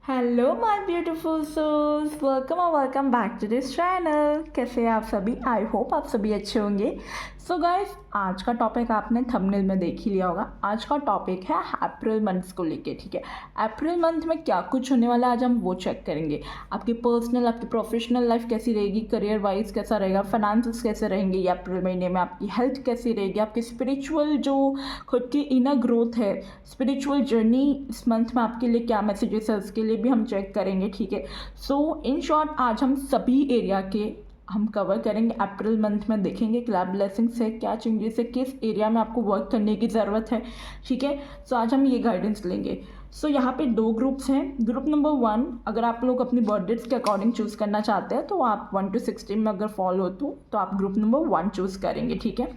Hello my beautiful souls, welcome और welcome back to this channel. कैसे हैं आप सभी? आई होप आप सभी अच्छे होंगे। सो गाइस, आज का टॉपिक आपने थंबनेल में देख ही लिया होगा। आज का टॉपिक है अप्रैल मंथ को लेके। ठीक है, अप्रैल मंथ में क्या कुछ होने वाला है आज हम वो चेक करेंगे। आपकी पर्सनल, आपकी प्रोफेशनल लाइफ कैसी रहेगी, करियर वाइज कैसा रहेगा, फाइनेंसेस कैसे रहेंगे ये अप्रैल महीने में, आपकी हेल्थ कैसी रहेगी, आपकी स्पिरिचुअल जो खुद की इनर ग्रोथ है, स्पिरिचुअल जर्नी इस मंथ में आपके लिए क्या मैसेजेस है उसके लिए भी हम चेक करेंगे। ठीक है, सो इन शॉर्ट आज हम सभी एरिया के हम कवर करेंगे। अप्रैल मंथ में देखेंगे क्या ब्लेसिंग्स है, क्या चेंजेस है, किस एरिया में आपको वर्क करने की ज़रूरत है। ठीक है, सो आज हम ये गाइडेंस लेंगे। सो यहाँ पे दो ग्रुप्स हैं। ग्रुप नंबर 1, अगर आप लोग अपनी बर्थडेट्स के अकॉर्डिंग चूज़ करना चाहते हैं तो आप 1 to 16 में अगर फॉलो हो तो आप ग्रुप नंबर 1 चूज़ करेंगे। ठीक है,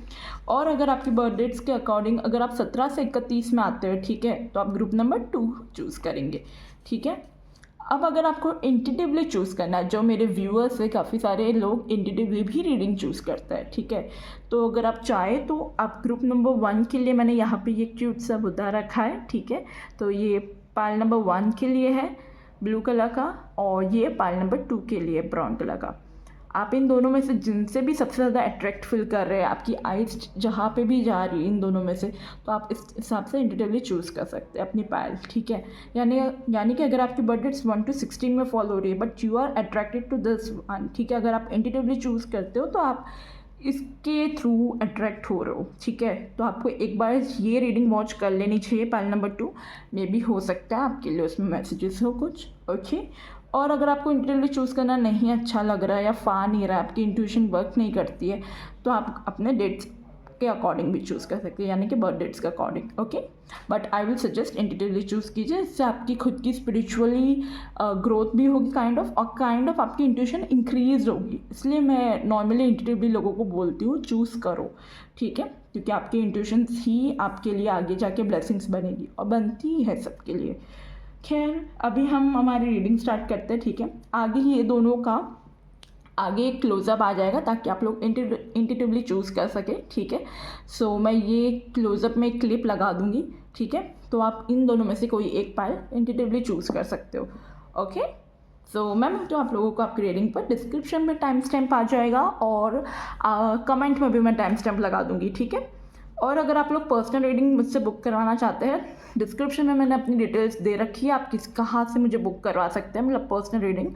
और अगर आपकी बर्थडेट्स के अकॉर्डिंग अगर आप 17 से 31 में आते हो, ठीक है, तो आप ग्रुप नंबर 2 चूज़ करेंगे। ठीक है, अब अगर आपको इंटिटिवली चूज़ करना है, जो मेरे व्यूअर्स है काफ़ी सारे लोग इंटिटिवली भी रीडिंग चूज़ करते हैं। ठीक है, तो अगर आप चाहें तो आप ग्रुप नंबर 1 के लिए मैंने यहाँ पे ये क्यूट सा बुद्धा रखा है। ठीक है, तो ये पायल नंबर 1 के लिए है ब्लू कलर का, और ये पायल नंबर 2 के लिए ब्राउन कलर का। आप इन दोनों में से जिनसे भी सबसे ज़्यादा अट्रैक्ट फील कर रहे हैं, आपकी आइज जहाँ पे भी जा रही है इन दोनों में से, तो आप इस हिसाब से इंटिटिवली चूज़ कर सकते हैं अपनी पायल। ठीक है, यानी कि अगर आपकी बर्थडेट्स 1 to 16 में फॉलो हो रही है but you are attracted to this one, ठीक है, अगर आप इंटिटिवली चूज़ करते हो तो आप इसके थ्रू अट्रैक्ट हो रहे हो। ठीक है, तो आपको एक बार ये रीडिंग वॉच कर लेनी चाहिए। पायल नंबर 2 मे भी हो सकता है आपके लिए उसमें मैसेजेस हो कुछ। ओके, और अगर आपको इंटरव्यू चूज़ करना नहीं अच्छा लग रहा है या फा नहीं रहा है, आपकी इंट्यूशन वर्क नहीं करती है, तो आप अपने डेट्स के अकॉर्डिंग भी चूज़ कर सकते हैं, यानी कि बर्थ डेट्स के according. Okay, but I will suggest intuitively choose कीजिए, इससे आपकी खुद की स्पिरिचुअली ग्रोथ भी होगी काइंड ऑफ, और काइंड ऑफ आपकी इंट्यूशन इंक्रीज होगी। इसलिए मैं नॉर्मली इंटिटिवली लोगों को बोलती हूँ चूज़ करो। ठीक है, क्योंकि आपकी इंट्यूशन ही आपके लिए आगे जाके ब्लेसिंग्स बनेगी और बनती है सबके लिए। खैर, अभी हम हमारी रीडिंग स्टार्ट करते हैं। ठीक है, आगे ये दोनों का आगे एक क्लोज़अप आ जाएगा ताकि आप लोग इंटिटिवली चूज़ कर सकें। ठीक है, सो मैं ये क्लोज़अप में एक क्लिप लगा दूंगी। ठीक है, तो आप इन दोनों में से कोई एक पायल इंटिटिवली चूज़ कर सकते हो। ओके, सो मैं तो आप लोगों को आपकी रीडिंग पर डिस्क्रिप्शन में टाइम स्टैम्प आ जाएगा और कमेंट में भी मैं टाइम स्टैम्प लगा दूंगी। ठीक है, और अगर आप लोग पर्सनल रीडिंग मुझसे बुक करवाना चाहते हैं, डिस्क्रिप्शन में मैंने अपनी डिटेल्स दे रखी है, आप कहाँ से मुझे बुक करवा सकते हैं, मतलब पर्सनल रीडिंग।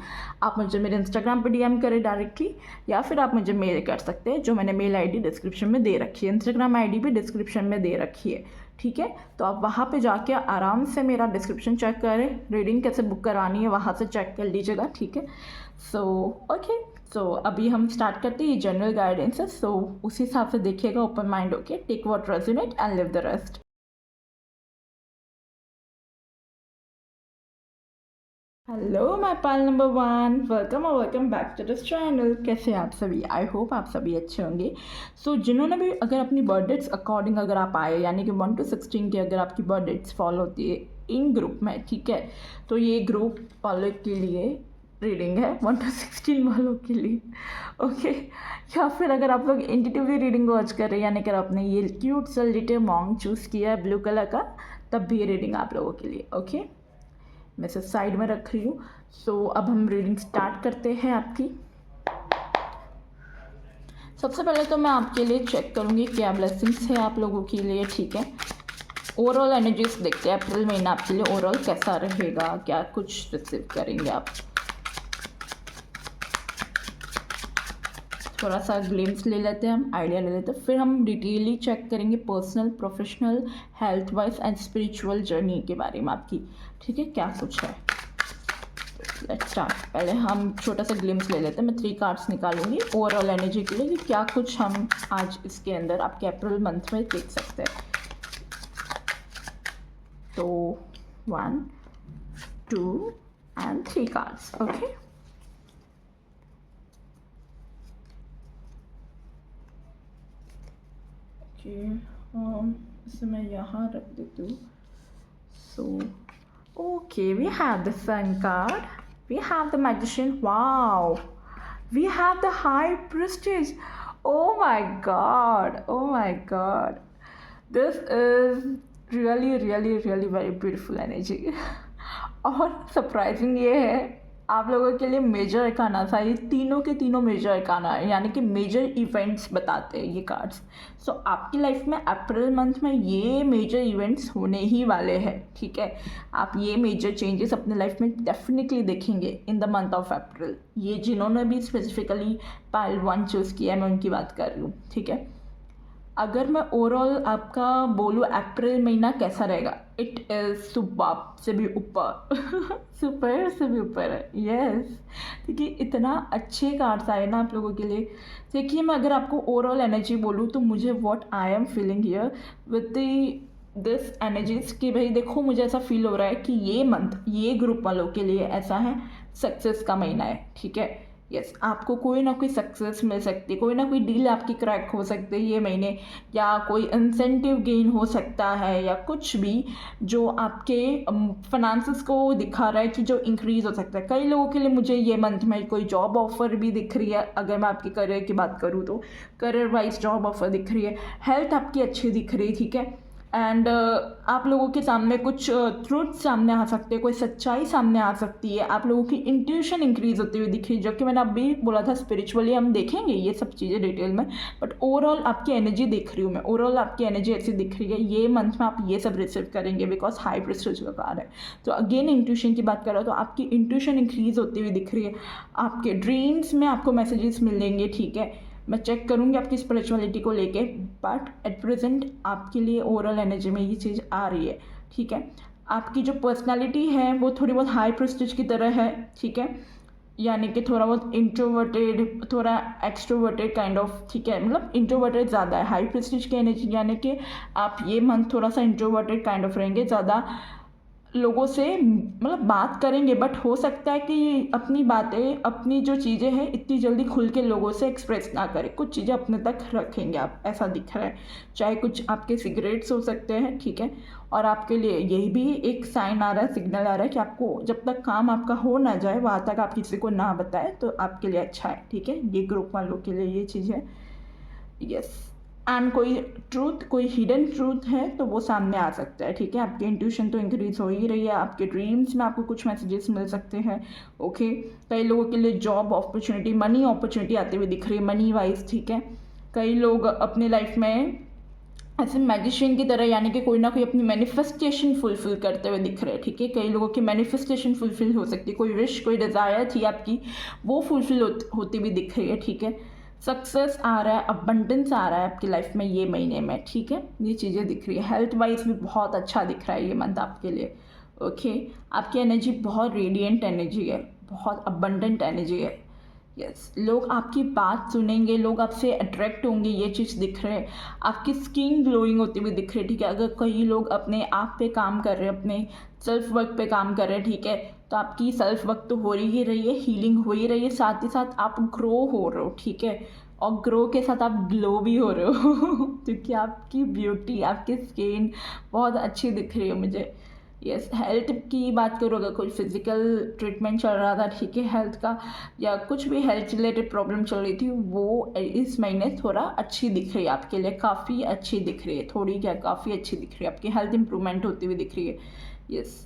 आप मुझे मेरे इंस्टाग्राम पे डीएम करें डायरेक्टली, या फिर आप मुझे मेल कर सकते हैं, जो मैंने मेल आईडी डिस्क्रिप्शन में दे रखी है, इंस्टाग्राम आईडी भी डिस्क्रिप्शन में दे रखी है। ठीक है, तो आप वहाँ पे जाके आराम से मेरा डिस्क्रिप्शन चेक करें, रीडिंग कैसे बुक करानी है वहाँ से चेक कर लीजिएगा। ठीक है, सो ओके, सो अभी हम स्टार्ट करते हैं। ये जनरल गाइडेंस है, सो उसी हिसाब से देखिएगा, ओपन माइंड होके, take what resonate and leave the rest. Hello my pal number 1, welcome और welcome back to this channel. कैसे हैं आप सभी? आई होप आप सभी अच्छे होंगे। सो जिन्होंने भी अगर अपनी बर्थडेट्स अकॉर्डिंग अगर आप आए, यानी कि 1 to 16 की अगर आपकी बर्थडेट्स फॉलो होती है इन ग्रुप में, ठीक है, तो ये ग्रुप वालों के लिए रीडिंग है, 1 to 16 वालों के लिए। ओके, या फिर अगर आप लोग इंटिटिवली रीडिंग वॉच कर रहे हैं, यानी कि आपने ये क्यूट सा लिटिल मॉन्ग चूज़ किया है ब्लू कलर का, तब भी ये रीडिंग आप लोगों के लिए। ओके, मैं इसे साइड में रख रही हूँ। सो अब हम रीडिंग स्टार्ट करते हैं आपकी। सबसे पहले तो मैं आपके लिए चेक करूँगी क्या ब्लेसिंग्स है आप लोगों के लिए। ठीक है, ओवरऑल एनर्जीज देखते हैं अप्रैल महीना आपके लिए ओवरऑल कैसा रहेगा, क्या कुछ रिसीव करेंगे आप। थोड़ा सा ग्लिम्स ले लेते हैं, हम आइडिया ले लेते हैं, फिर हम डिटेयली चेक करेंगे personal, professional, health wise and spiritual journey के बारे में आपकी। ठीक है, क्या कुछ है, लेट्स स्टार्ट। पहले हम छोटा सा ग्लिम्स ले लेते हैं, मैं 3 कार्ड्स निकालूंगी ओवरऑल एनर्जी के लिए कि क्या कुछ हम आज इसके अंदर आपके अप्रैल मंथ में देख सकते हैं। तो 1, 2 एंड 3 कार्ड्स। ओके, इसे मैं यहाँ रख देती हूँ। सो okay, we have the sun card, we have the magician, wow, we have the high priestess. Oh my god, oh my god, this is really really really very beautiful energy. और surprising ये है आप लोगों के लिए major arcana था, ये तीनों के तीनों मेजर अरकाना है, यानी कि मेजर इवेंट्स बताते हैं ये कार्ड्स। सो आपकी लाइफ में अप्रैल मंथ में ये मेजर इवेंट्स होने ही वाले हैं, ठीक है। आप ये मेजर चेंजेस अपने लाइफ में डेफिनेटली देखेंगे in the month of April. ये जिन्होंने भी स्पेसिफिकली पाइल 1 चूज़ किया है मैं उनकी बात कर रही हूँ, ठीक है। अगर मैं ओवरऑल आपका बोलूँ अप्रैल महीना कैसा रहेगा, इट इज़ सुपर से भी ऊपर सुपर से भी ऊपर है, यस। देखिए इतना अच्छे कार्ड्स आए ना आप लोगों के लिए। देखिए मैं अगर आपको ओवरऑल एनर्जी बोलूँ तो मुझे what I am feeling here with this energies कि भाई देखो मुझे ऐसा फील हो रहा है कि ये मंथ ये ग्रुप वालों के लिए ऐसा है, सक्सेस का महीना है, ठीक है। यस आपको कोई ना कोई सक्सेस मिल सकती है, कोई ना कोई डील आपकी क्रैक हो सकती है ये महीने, या कोई इंसेंटिव गेन हो सकता है, या कुछ भी जो आपके फाइनेंसेस को दिखा रहा है कि जो इंक्रीज़ हो सकता है। कई लोगों के लिए मुझे ये मंथ में कोई जॉब ऑफर भी दिख रही है, अगर मैं आपके करियर की बात करूँ तो करियर वाइज जॉब ऑफर दिख रही है, हेल्थ आपकी अच्छी दिख रही है, ठीक है। एंड आप लोगों के सामने कुछ ट्रूथ सामने आ सकते हैं, कोई सच्चाई सामने आ सकती है, आप लोगों की इंट्यूशन इंक्रीज होती हुई दिख रही है, जो कि मैंने अभी बोला था स्पिरिचुअली हम देखेंगे ये सब चीज़ें डिटेल में। बट ओवरऑल आपकी एनर्जी देख रही हूँ मैं, ओवरऑल आपकी एनर्जी ऐसी दिख रही है ये मंथ में आप ये सब रिसीव करेंगे बिकॉज हाई प्रेस्टीज का कार्ड है। तो अगेन इंट्यूशन की बात कर रहा हूँ तो आपकी इंट्यूशन इंक्रीज होती हुई दिख रही है, आपके ड्रीम्स में आपको मैसेजेस मिलेंगे, ठीक है। मैं चेक करूँगी आपकी स्पिरिचुअलिटी को लेके, बट एट प्रेजेंट आपके लिए ओवरऑल एनर्जी में ये चीज़ आ रही है, ठीक है। आपकी जो पर्सनालिटी है वो थोड़ी बहुत हाई प्रेस्टीज की तरह है, ठीक है, यानी कि थोड़ा बहुत इंट्रोवर्टेड थोड़ा एक्सट्रोवर्टेड काइंड ऑफ, ठीक है। मतलब इंट्रोवर्टेड ज़्यादा है हाई प्रेस्टीज की एनर्जी, यानी कि आप ये मंथ थोड़ा सा इंट्रोवर्टेड काइंड ऑफ रहेंगे, ज़्यादा लोगों से मतलब बात करेंगे, बट हो सकता है कि अपनी बातें अपनी जो चीज़ें हैं इतनी जल्दी खुल के लोगों से एक्सप्रेस ना करें, कुछ चीज़ें अपने तक रखेंगे आप, ऐसा दिख रहा है। चाहे कुछ आपके सिगरेट्स हो सकते हैं, ठीक है। और आपके लिए यही भी एक साइन आ रहा है, सिग्नल आ रहा है कि आपको जब तक काम आपका हो ना जाए वहाँ तक आप किसी को ना बताएं तो आपके लिए अच्छा है, ठीक है। ये ग्रुप वालों के लिए ये चीज़ है, यस। एंड कोई ट्रूथ कोई हिडन ट्रूथ है तो वो सामने आ सकता है, ठीक है। आपकी इंट्यूशन तो इंक्रीज हो ही रही है, आपके ड्रीम्स में आपको कुछ मैसेजेस मिल सकते हैं, ओके। कई लोगों के लिए जॉब अपॉर्चुनिटी मनी अपॉर्चुनिटी आती हुई दिख रही है मनी वाइज, ठीक है। कई लोग अपनी लाइफ में ऐसे मैजिशियन की तरह यानी कि कोई ना कोई अपनी मैनिफेस्टेशन फुलफिल करते हुए दिख रहे हैं, ठीक है। कई लोगों की मैनिफेस्टेशन फुलफिल हो सकती है, कोई विश कोई डिज़ायर थी आपकी वो फुलफिल होती हुई दिख रही है, ठीक है। सक्सेस आ रहा है, अबंडेंस आ रहा है आपकी लाइफ में ये महीने में, ठीक है। ये चीज़ें दिख रही है, हेल्थ वाइज भी बहुत अच्छा दिख रहा है ये मंथ आपके लिए, ओके। आपकी एनर्जी बहुत रेडिएंट एनर्जी है, बहुत अबंडेंट एनर्जी है, यस। लोग आपकी बात सुनेंगे, लोग आपसे अट्रैक्ट होंगे, ये चीज़ दिख रहे हैं। आपकी स्किन ग्लोइंग होती हुई दिख रही है, ठीक है। अगर कई लोग अपने आप पे काम कर रहे हैं, अपने सेल्फ वर्क पे काम कर रहे हैं, ठीक है, तो आपकी सेल्फ वर्क तो हो ही रही है, हीलिंग हो ही रही है, साथ ही साथ आप ग्रो हो रहे हो, ठीक है। और ग्रो के साथ आप ग्लो भी हो रहे हो क्योंकि आपकी ब्यूटी आपकी स्किन बहुत अच्छी दिख रही है मुझे, यस। हेल्थ की बात करूँ, अगर कोई फिजिकल ट्रीटमेंट चल रहा था, ठीक है, हेल्थ का या कुछ भी हेल्थ रिलेटेड प्रॉब्लम चल रही थी, वो इस महीने थोड़ा अच्छी दिख रही है आपके लिए, काफ़ी अच्छी दिख रही है, थोड़ी क्या काफ़ी अच्छी दिख रही है, आपकी हेल्थ इंप्रूवमेंट होती हुई दिख रही है, यस।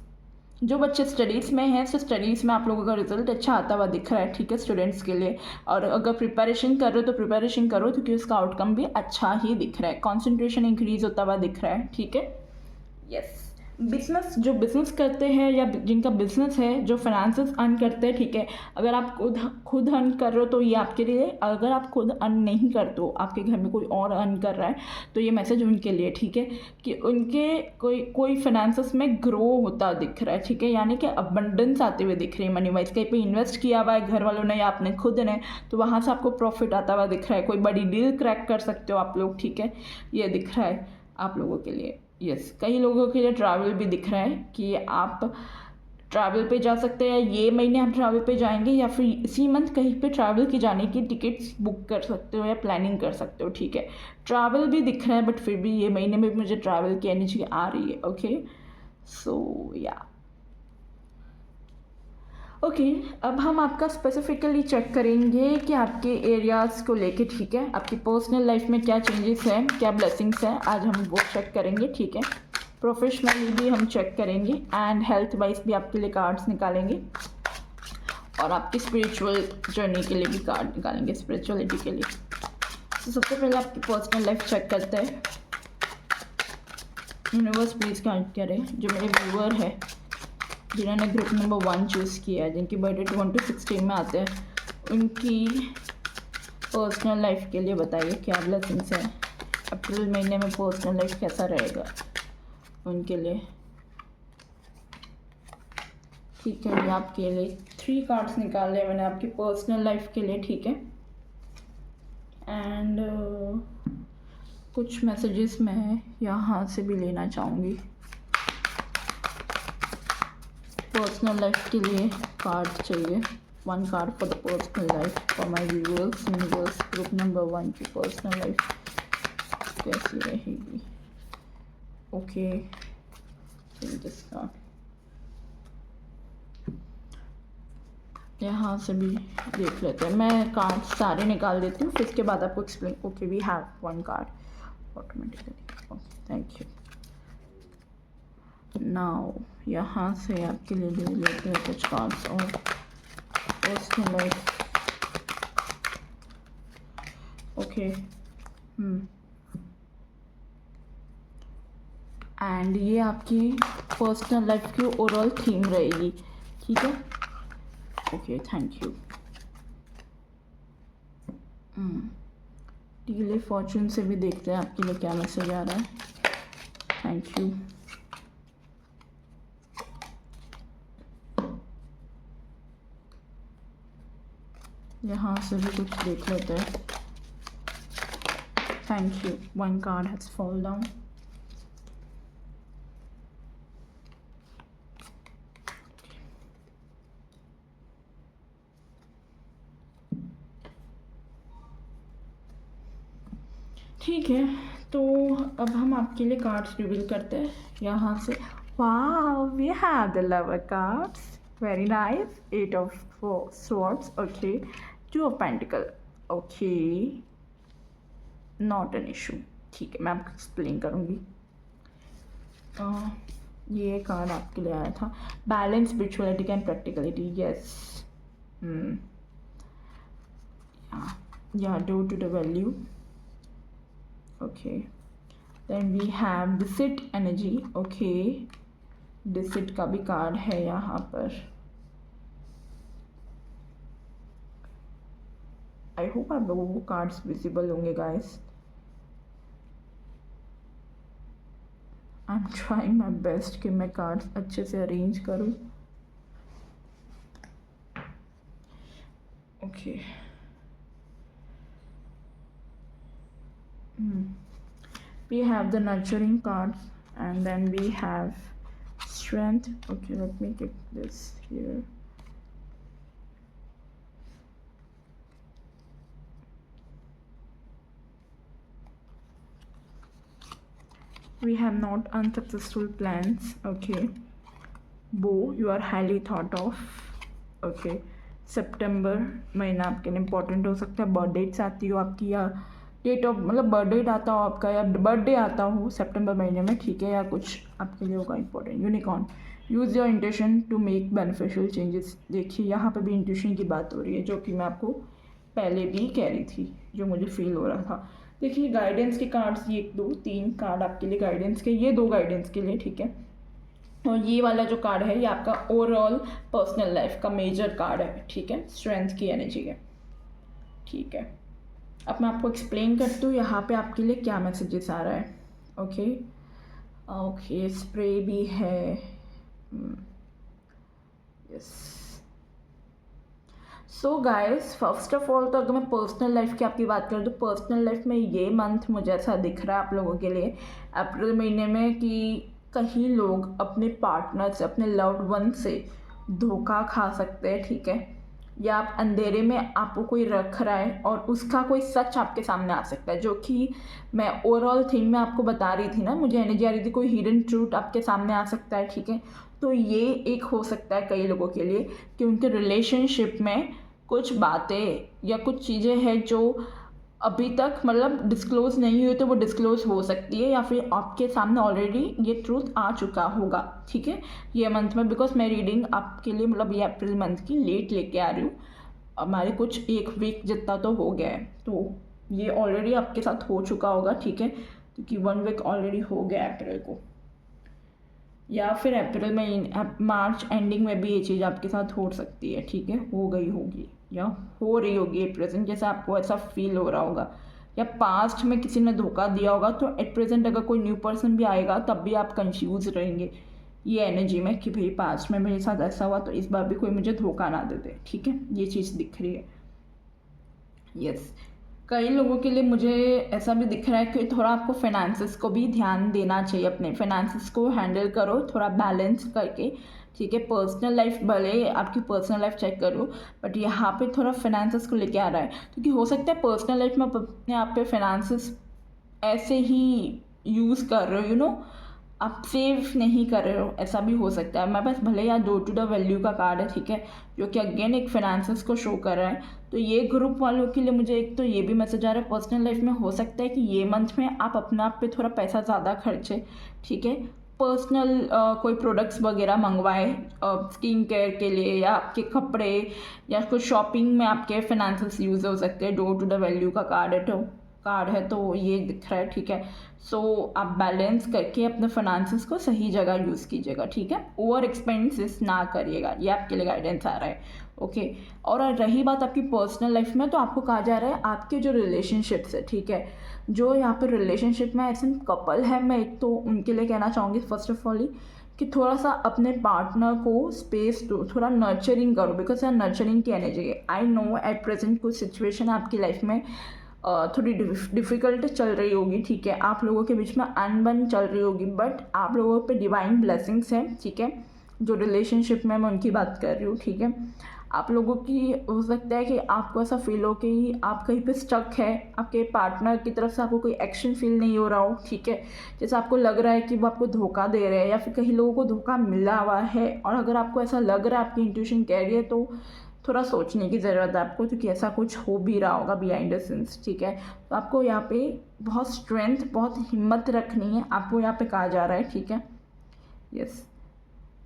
जो बच्चे स्टडीज़ में हैं तो स्टडीज़ में आप लोगों का रिजल्ट अच्छा आता हुआ दिख रहा है, ठीक है, स्टूडेंट्स के लिए। और अगर प्रिपरेशन कर रहे हो तो प्रिपरेशन करो क्योंकि उसका आउटकम भी अच्छा ही दिख रहा है, कॉन्सेंट्रेशन इंक्रीज होता हुआ दिख रहा है, ठीक है, यस। बिजनेस जो बिज़नेस करते हैं या जिनका बिज़नेस है जो फाइनेंसेस अर्न करते हैं, ठीक है, अगर आप खुद अर्न कर रहे हो तो ये आपके लिए, अगर आप खुद अर्न नहीं करते हो आपके घर में कोई और अर्न कर रहा है तो ये मैसेज उनके लिए, ठीक है, कि उनके कोई फाइनेंसेस में ग्रो होता दिख रहा है, ठीक है, यानी कि अबंडेंस आते हुए दिख रही है मनी वाइज। कहीं पे इन्वेस्ट किया हुआ है घर वालों ने या आपने खुद ने, तो वहाँ से आपको प्रॉफिट आता हुआ दिख रहा है, कोई बड़ी डील क्रैक कर सकते हो आप लोग, ठीक है, ये दिख रहा है आप लोगों के लिए, यस। कई लोगों के लिए ट्रैवल भी दिख रहा है कि आप ट्रैवल पे जा सकते हैं, ये महीने आप ट्रैवल पे जाएंगे या फिर इसी मंथ कहीं पे ट्रैवल की जाने की टिकट्स बुक कर सकते हो या प्लानिंग कर सकते हो, ठीक है। ट्रैवल भी दिख रहा है बट फिर भी ये महीने में भी मुझे ट्रैवल की एनर्जी आ रही है, ओके। सो या ओके, अब हम आपका स्पेसिफिकली चेक करेंगे कि आपके एरियाज़ को लेके, ठीक है, आपकी पर्सनल लाइफ में क्या चेंजेस हैं, क्या ब्लेसिंग्स हैं, आज हम वो चेक करेंगे, ठीक है। प्रोफेशनली भी हम चेक करेंगे एंड हेल्थ वाइज भी आपके लिए कार्ड्स निकालेंगे और आपकी स्पिरिचुअल जर्नी के लिए भी कार्ड निकालेंगे, स्पिरिचुअलिटी के लिए। तो सबसे पहले आपकी पर्सनल लाइफ चेक करते हैं। यूनिवर्स प्लीज़ गाइड करें जो मेरे व्यूअर है जिन्होंने ग्रुप नंबर 1 चूज़ किया है, जिनकी बर्थडे 1 to 16 में आते हैं, उनकी पर्सनल लाइफ के लिए बताइए क्या ब्लेसिंग्स हैं। अप्रैल महीने में पर्सनल लाइफ कैसा रहेगा उनके लिए। ठीक है, ये आपके लिए 3 कार्ड्स निकाले मैंने आपकी पर्सनल लाइफ के लिए। ठीक है, एंड कुछ मैसेजेस मैं यहाँ से भी लेना चाहूँगी। पर्सनल लाइफ के लिए कार्ड चाहिए, 1 card for the personal life for my viewers. Universe group number 1 की पर्सनल लाइफ कैसी रहेगी। ओके, दिस कार्ड यहाँ से भी देख लेते हैं। मैं कार्ड सारे निकाल देती हूँ, फिर इसके बाद आपको explain. Okay, we have 1 card automatically. Okay, thank you. Now यहाँ से आपके लिए ले लेते हैं कुछ कार्ड्स और पर्सनल लाइफ। ओके, एंड ये आपकी पर्सनल लाइफ की ओवरऑल थीम रहेगी। ठीक है, okay, thank you. Delay Fortune से भी देखते हैं आपके लिए क्या मैसेज आ रहा है। Thank you. यहाँ से भी कुछ देख लेते हैं। Thank you. 1 card has fall down. ठीक है, तो अब हम आपके लिए कार्ड्स रिवील करते हैं यहाँ से। Wow, we have the lover cards, very nice. 8 of swords, okay, 2 of pentacle, okay, not an issue. ठीक है, मैं आपको एक्सप्लेन करूँगी। ये कार्ड आपके लिए आया था, balance, spirituality and practicality. Yes, yeah do to the value. Okay, then we have Deceit energy. Okay, Deceit का भी कार्ड है यहाँ पर। आई होप आप लोगों को कार्ड्स विजिबल होंगे guys. I am trying my best कि मैं कार्ड्स अच्छे से अरेंज करूँ। Okay, we have the nurturing cards and then we have strength. Okay, let me get this here. We have not unsuccessful plans. Okay, Bo, you are highly thought of. Okay, सितंबर महीना आपके लिए important हो सकता है। Birth dates आती हो आपकी, या डेट ऑफ मतलब बर्थ डेट आता हो आपका, या बर्थडे आता हो सितंबर महीने में। ठीक है, या कुछ आपके लिए होगा important. Unicorn, use your intuition to make beneficial changes. देखिए यहाँ पे भी इंट्यूशन की बात हो रही है, जो कि मैं आपको पहले भी कह रही थी, जो मुझे फील हो रहा था। देखिए गाइडेंस के कार्ड्स, ये 1 2 3 कार्ड आपके लिए गाइडेंस के, ये 2 गाइडेंस के लिए। ठीक है, और ये वाला जो कार्ड है ये आपका ओवरऑल पर्सनल लाइफ का मेजर कार्ड है। ठीक है, स्ट्रेंथ की एनर्जी है। ठीक है, अब मैं आपको एक्सप्लेन करती हूँ यहाँ पे आपके लिए क्या मैसेजेस आ रहा है। ओके, ओके, स्प्रे भी है। Yes, so guys, first of all तो अगर मैं पर्सनल लाइफ की आपकी बात करूँ तो पर्सनल लाइफ में ये मंथ मुझे ऐसा दिख रहा है आप लोगों के लिए अप्रैल महीने में कि कहीं लोग अपने पार्टनर से, अपने लव्ड वन से धोखा खा सकते हैं। ठीक है, या आप अंधेरे में आपको कोई रख रहा है और उसका कोई सच आपके सामने आ सकता है, जो कि मैं ओवरऑल थिंग में आपको बता रही थी ना, मुझे एनर्जी आ रही थी कोई हिडन ट्रूथ आपके सामने आ सकता है। ठीक है, तो ये एक हो सकता है कई लोगों के लिए कि उनके रिलेशनशिप में कुछ बातें या कुछ चीज़ें हैं जो अभी तक मतलब डिस्क्लोज़ नहीं हुई तो वो डिस्क्लोज़ हो सकती है, या फिर आपके सामने ऑलरेडी ये ट्रूथ आ चुका होगा, ठीक है, ये मंथ में। बिकॉज मैं रीडिंग आपके लिए मतलब ये अप्रैल मंथ की लेट लेके आ रही हूँ। हमारे कुछ एक वीक जितना तो हो गया है, तो ये ऑलरेडी आपके साथ हो चुका होगा, ठीक है, क्योंकि 1 वीक ऑलरेडी हो गया अप्रैल को, या फिर अप्रैल में मार्च एंडिंग में भी ये चीज़ आपके साथ हो सकती है, ठीक है, हो गई होगी या हो रही होगी एट प्रेजेंट, जैसे आपको ऐसा फील हो रहा होगा, या पास्ट में किसी ने धोखा दिया होगा, तो एट प्रेजेंट अगर कोई न्यू पर्सन भी आएगा तब भी आप कंफ्यूज रहेंगे ये एनर्जी में कि भाई पास्ट में मेरे साथ ऐसा हुआ तो इस बार भी कोई मुझे धोखा ना दे दे, ठीक है, ये चीज़ दिख रही है। यस, कई लोगों के लिए मुझे ऐसा भी दिख रहा है कि थोड़ा आपको फाइनेंसेस को भी ध्यान देना चाहिए, अपने फाइनेंसेस को हैंडल करो थोड़ा बैलेंस करके, ठीक है। पर्सनल लाइफ भले आपकी पर्सनल लाइफ चेक करो, बट यहाँ पे थोड़ा फाइनेंसेस को लेके आ रहा है, क्योंकि हो सकता है पर्सनल लाइफ में आप अपने आप पे फाइनेंसेस ऐसे ही यूज़ कर रहे हो, आप सेव नहीं कर रहे हो, ऐसा भी हो सकता है। मेरे पास भले यहाँ 2 टू द वैल्यू का कार्ड है, ठीक है, जो कि अगेन एक फाइनेंसेस को शो कर रहा है। तो ये ग्रुप वालों के लिए मुझे एक तो ये भी मैसेज आ रहा है, पर्सनल लाइफ में हो सकता है कि ये मंथ में आप अपने आप पे थोड़ा पैसा ज़्यादा खर्चे, ठीक है, पर्सनल कोई प्रोडक्ट्स वगैरह मंगवाए स्किन केयर के लिए, या आपके कपड़े या कुछ शॉपिंग में आपके फाइनेंसेस यूज़ हो सकते हैं। 2 टू द वैल्यू का कार्ड है तो ये दिख रहा है, ठीक है। सो आप बैलेंस करके अपने फाइनेंसेस को सही जगह यूज़ कीजिएगा, ठीक है, ओवर एक्सपेंसेस ना करिएगा, ये आपके लिए गाइडेंस आ रहा है, ओके। और रही बात आपकी पर्सनल लाइफ में, तो आपको कहा जा रहा है आपके जो रिलेशनशिप्स है, ठीक है, जो यहाँ पर रिलेशनशिप में ऐसे कपल है, मैं एक तो उनके लिए कहना चाहूँगी फर्स्ट ऑफ ऑल ही कि थोड़ा सा अपने पार्टनर को स्पेस दो, थोड़ा नर्चरिंग करो, बिकॉज यार नर्चरिंग की एनर्जी है। आई नो एट प्रेजेंट कुछ सिचुएशन आपकी लाइफ में थोड़ी डिफ़िकल्ट चल रही होगी, ठीक है, आप लोगों के बीच में अनबन चल रही होगी, बट आप लोगों पे डिवाइन ब्लेसिंग्स हैं, ठीक है, जो रिलेशनशिप में मैं उनकी बात कर रही हूँ, ठीक है। आप लोगों की हो सकता है कि आपको ऐसा फील हो कि आप कहीं पे स्टक है, आपके पार्टनर की तरफ से आपको कोई एक्शन फील नहीं हो रहा हो, ठीक है, जैसे आपको लग रहा है कि वो आपको धोखा दे रहे हैं, या फिर कई लोगों को धोखा मिला हुआ है, और अगर आपको ऐसा लग रहा है, आपकी इंट्यूशन कह रही है, तो थोड़ा सोचने की ज़रूरत है आपको, क्योंकि ऐसा कुछ हो भी रहा होगा बिहाइंड द सीन्स, ठीक है। तो आपको यहाँ पे बहुत स्ट्रेंथ, बहुत हिम्मत रखनी है, आपको यहाँ पे कहा जा रहा है, ठीक है। यस,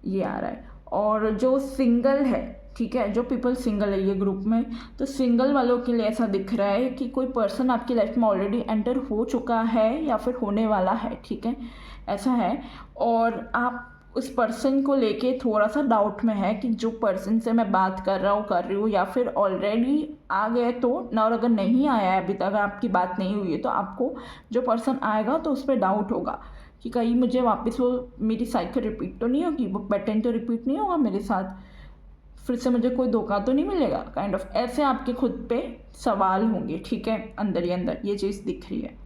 ये आ रहा है। और जो सिंगल है, ठीक है, जो पीपल सिंगल है ये ग्रुप में, तो सिंगल वालों के लिए ऐसा दिख रहा है कि कोई पर्सन आपकी लाइफ में ऑलरेडी एंटर हो चुका है या फिर होने वाला है, ठीक है, ऐसा है। और आप उस पर्सन को लेके थोड़ा सा डाउट में है कि जो पर्सन से मैं बात कर रही हूँ, या फिर ऑलरेडी आ गए तो ना, और अगर नहीं आया है अभी तक, आपकी बात नहीं हुई है, तो आपको जो पर्सन आएगा तो उस पर डाउट होगा कि कहीं मुझे वापस वो मेरी साइकिल रिपीट तो नहीं होगी, वो पैटर्न तो रिपीट नहीं होगा मेरे साथ, फिर से मुझे कोई धोखा तो नहीं मिलेगा, काइंड ऑफ ऐसे आपके खुद पे सवाल होंगे, ठीक है, अंदर ही अंदर ये चीज़ दिख रही है।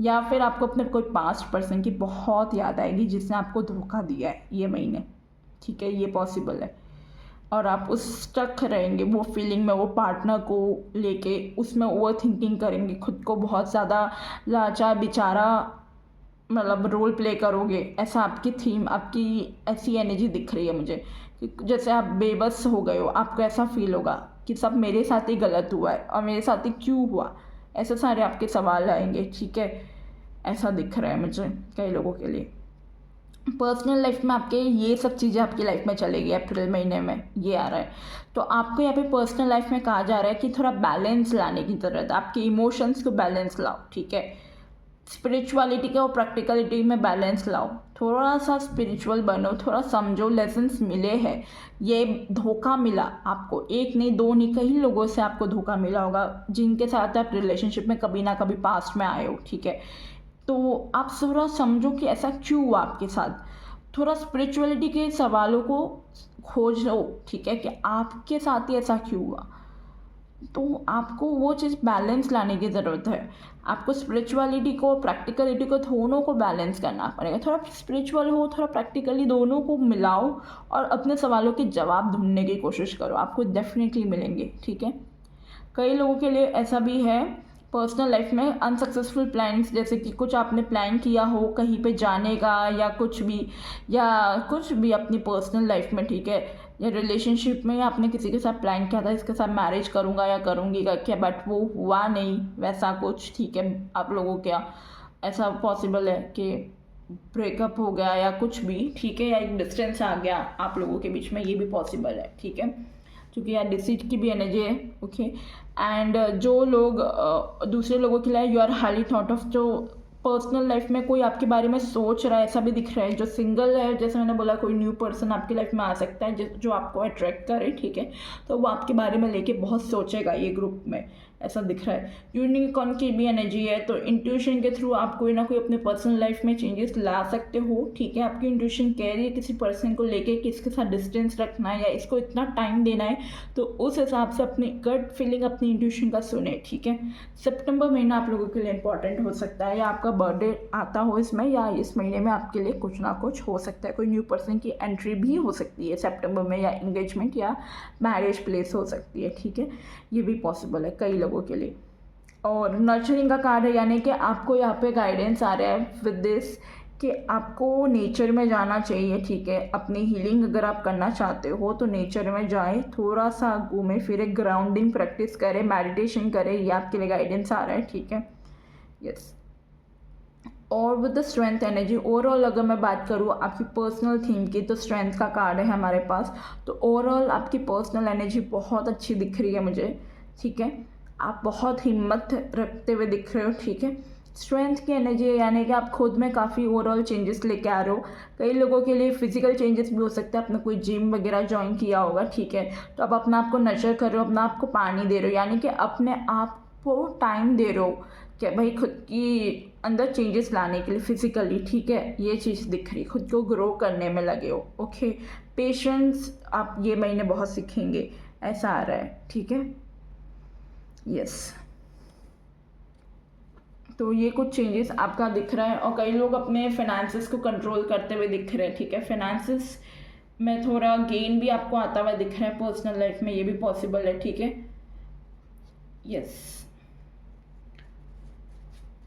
या फिर आपको अपने कोई पास्ट पर्सन की बहुत याद आएगी जिसने आपको धोखा दिया है ये महीने, ठीक है, ये पॉसिबल है। और आप उस स्टक रहेंगे वो फीलिंग में, वो पार्टनर को लेके उसमें ओवर थिंकिंग करेंगे, खुद को बहुत ज़्यादा लाचार बेचारा मतलब रोल प्ले करोगे, ऐसा आपकी थीम, आपकी ऐसी एनर्जी दिख रही है मुझे कि जैसे आप बेबस हो गए हो, आपको ऐसा फील होगा कि सब मेरे साथ ही गलत हुआ है और मेरे साथ ही क्यों हुआ, ऐसे सारे आपके सवाल आएंगे, ठीक है, ऐसा दिख रहा है मुझे कई लोगों के लिए। पर्सनल लाइफ में आपके ये सब चीज़ें आपकी लाइफ में चलेगी अप्रैल महीने में, ये आ रहा है। तो आपको यहाँ पे पर्सनल लाइफ में कहा जा रहा है कि थोड़ा बैलेंस लाने की ज़रूरत है, आपके इमोशंस को बैलेंस लाओ, ठीक है, स्पिरिचुअलिटी का और प्रैक्टिकलिटी में बैलेंस लाओ, थोड़ा सा स्पिरिचुअल बनो, थोड़ा समझो लेसन्स मिले हैं, ये धोखा मिला आपको, एक नहीं दो नहीं कई लोगों से आपको धोखा मिला होगा जिनके साथ आप रिलेशनशिप में कभी ना कभी पास्ट में आए हो, ठीक है। तो आप थोड़ा समझो कि ऐसा क्यों हुआ आपके साथ, थोड़ा स्पिरिचुअलिटी के सवालों को खोज लो, ठीक है, कि आपके साथ ही ऐसा क्यों हुआ। तो आपको वो चीज़ बैलेंस लाने की ज़रूरत है, आपको स्पिरिचुअलिटी को प्रैक्टिकलिटी को दोनों को बैलेंस करना पड़ेगा, थोड़ा स्पिरिचुअल हो थोड़ा प्रैक्टिकली, दोनों को मिलाओ और अपने सवालों के जवाब ढूंढने की कोशिश करो, आपको डेफिनेटली मिलेंगे, ठीक है। कई लोगों के लिए ऐसा भी है पर्सनल लाइफ में अनसक्सेसफुल प्लान्स, जैसे कि कुछ आपने प्लान किया हो कहीं पे जाने का या कुछ भी अपनी पर्सनल लाइफ में, ठीक है, या रिलेशनशिप में आपने किसी के साथ प्लान किया था इसके साथ मैरिज करूँगा या करूँगी करके, बट वो हुआ नहीं वैसा कुछ, ठीक है। आप लोगों क्या ऐसा पॉसिबल है कि ब्रेकअप हो गया या कुछ भी, ठीक है, या एक डिस्टेंस आ गया आप लोगों के बीच में, ये भी पॉसिबल है, ठीक है, क्योंकि यार डिसीट की भी एनर्जी है, ओके। एंड जो लोग दूसरे लोगों के लिए you are highly thought of, जो पर्सनल लाइफ में कोई आपके बारे में सोच रहा है ऐसा भी दिख रहा है। जो सिंगल है, जैसे मैंने बोला, कोई न्यू पर्सन आपकी लाइफ में आ सकता है जो आपको अट्रैक्ट करे, ठीक है, तो वो आपके बारे में लेके बहुत सोचेगा ये ग्रुप में, ऐसा दिख रहा है। यूनिकॉर्न की भी एनर्जी है, तो इंट्यूशन के थ्रू आप कोई ना कोई अपने पर्सनल लाइफ में चेंजेस ला सकते हो, ठीक है। आपकी इंट्यूशन कह रही है किसी पर्सन को लेके कि इसके साथ डिस्टेंस रखना है या इसको इतना टाइम देना है, तो उस हिसाब से अपनी गट फीलिंग, अपनी इंट्यूशन का सुने, ठीक है। सितंबर महीना आप लोगों के लिए इंपॉर्टेंट हो सकता है, या आपका बर्थडे आता हो इसमें, या इस महीने में आपके लिए कुछ ना कुछ हो सकता है, कोई न्यू पर्सन की एंट्री भी हो सकती है सितंबर में, या इंगेजमेंट या मैरिज प्लेस हो सकती है, ठीक है, ये भी पॉसिबल है कई लोगों के लिए। और नर्चरिंग का कार्ड है, यानी कि आपको यहाँ पे गाइडेंस आ रहा है विद दिस कि आपको नेचर में जाना चाहिए, ठीक है। अपनी हीलिंग अगर आप करना चाहते हो तो नेचर में जाएं, थोड़ा सा घूमें फिरे, ग्राउंडिंग प्रैक्टिस करें, मेडिटेशन करें, ये आपके लिए गाइडेंस आ रहा है, ठीक है, यस। और with the strength energy, overall अगर मैं बात करूँ आपकी पर्सनल थीम की, तो स्ट्रेंथ का कार्ड है हमारे पास, तो ओवरऑल आपकी पर्सनल एनर्जी बहुत अच्छी दिख रही है मुझे, ठीक है। आप बहुत हिम्मत रखते हुए दिख रहे हो, ठीक है। स्ट्रेंथ की एनर्जी है, यानी कि आप खुद में काफ़ी ओवरऑल चेंजेस लेके आ रहे हो। कई लोगों के लिए फिजिकल चेंजेस भी हो सकता है, आपने कोई जिम वगैरह ज्वाइन किया होगा, ठीक है, तो आप अपने आप को नर्चर कर रहे हो, अपने आप को पानी दे रहे हो, यानी कि अपने आप को टाइम दे रहे हो कि भाई खुद की अंदर चेंजेस लाने के लिए फिजिकली, ठीक है, ये चीज़ दिख रही, खुद को ग्रो करने में लगे हो, ओके। पेशेंस आप ये महीने बहुत सीखेंगे, ऐसा आ रहा है, ठीक है, यस। तो ये कुछ चेंजेस आपका दिख रहा है। और कई लोग अपने फाइनेंसेस को कंट्रोल करते हुए दिख रहे हैं, ठीक है, फाइनेंसेस में थोड़ा गेन भी आपको आता हुआ दिख रहा है पर्सनल लाइफ में, ये भी पॉसिबल है, ठीक है, यस।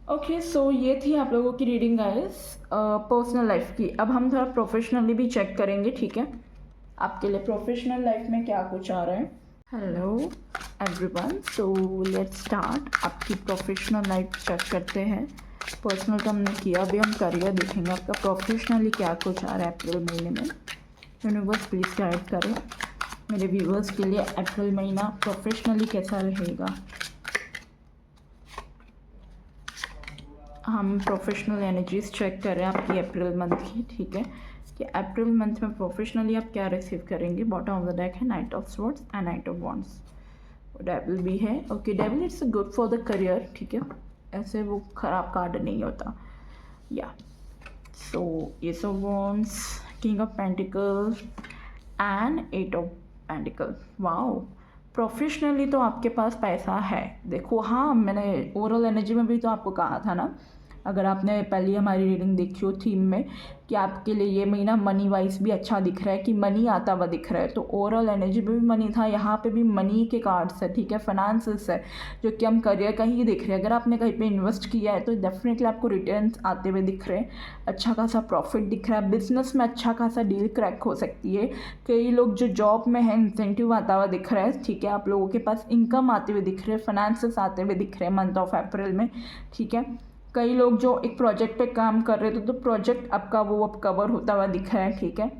ओके, सो ये थी आप लोगों की रीडिंग गाइस पर्सनल लाइफ की। अब हम थोड़ा प्रोफेशनली भी चेक करेंगे, ठीक है, आपके लिए प्रोफेशनल लाइफ में क्या कुछ आ रहा है। Hello everyone, so let's start. आपकी प्रोफेशनल लाइफ चेक करते हैं। पर्सनल तो हमने किया, अभी हम करियर देखेंगे आपका प्रोफेशनली क्या कुछ आ रहा है अप्रैल महीने में। यूनिवर्स प्लीज़ गाइड करें मेरे व्यूवर्स के लिए अप्रैल महीना प्रोफेशनली कैसा रहेगा। हम प्रोफेशनल एनर्जीज चेक कर रहे हैं आपकी अप्रैल मंथ की, ठीक है, कि अप्रैल मंथ में प्रोफेशनली आप क्या रिसीव करेंगे। बॉटम ऑफ द डेक है knight of swords and knight of wands, devil भी है, okay. Devil it's good for the career, ठीक है, ऐसे वो खराब कार्ड नहीं होता, yeah. So ace of wands, king of pentacle and eight of pentacle. Wow, professionally तो आपके पास पैसा है, देखो। हाँ, मैंने ओवरऑल एनर्जी में भी तो आपको कहा था ना, अगर आपने पहले हमारी रीडिंग देखी हो थीम में, कि आपके लिए ये महीना मनी वाइज भी अच्छा दिख रहा है, कि मनी आता हुआ दिख रहा है, तो ओवरऑल एनर्जी में भी मनी था, यहाँ पे भी मनी के कार्ड्स है, ठीक है, फाइनेंसेस है, जो कि हम करियर का ही दिख रहे हैं। अगर आपने कहीं पे इन्वेस्ट किया है तो डेफिनेटली आपको रिटर्न्स आते हुए दिख रहे हैं, अच्छा खासा प्रॉफिट दिख रहा है, बिजनेस में अच्छा खासा डील क्रैक हो सकती है। कई लोग जो जॉब में है इंसेंटिव आता हुआ दिख रहा है, ठीक है, आप लोगों के पास इनकम आते हुए दिख रहे हैं, फाइनेंसेस आते हुए दिख रहे हैं मंथ ऑफ अप्रैल में, ठीक है। कई लोग जो एक प्रोजेक्ट पे काम कर रहे थे तो प्रोजेक्ट आपका वो अब कवर होता हुआ दिख रहा है, ठीक है।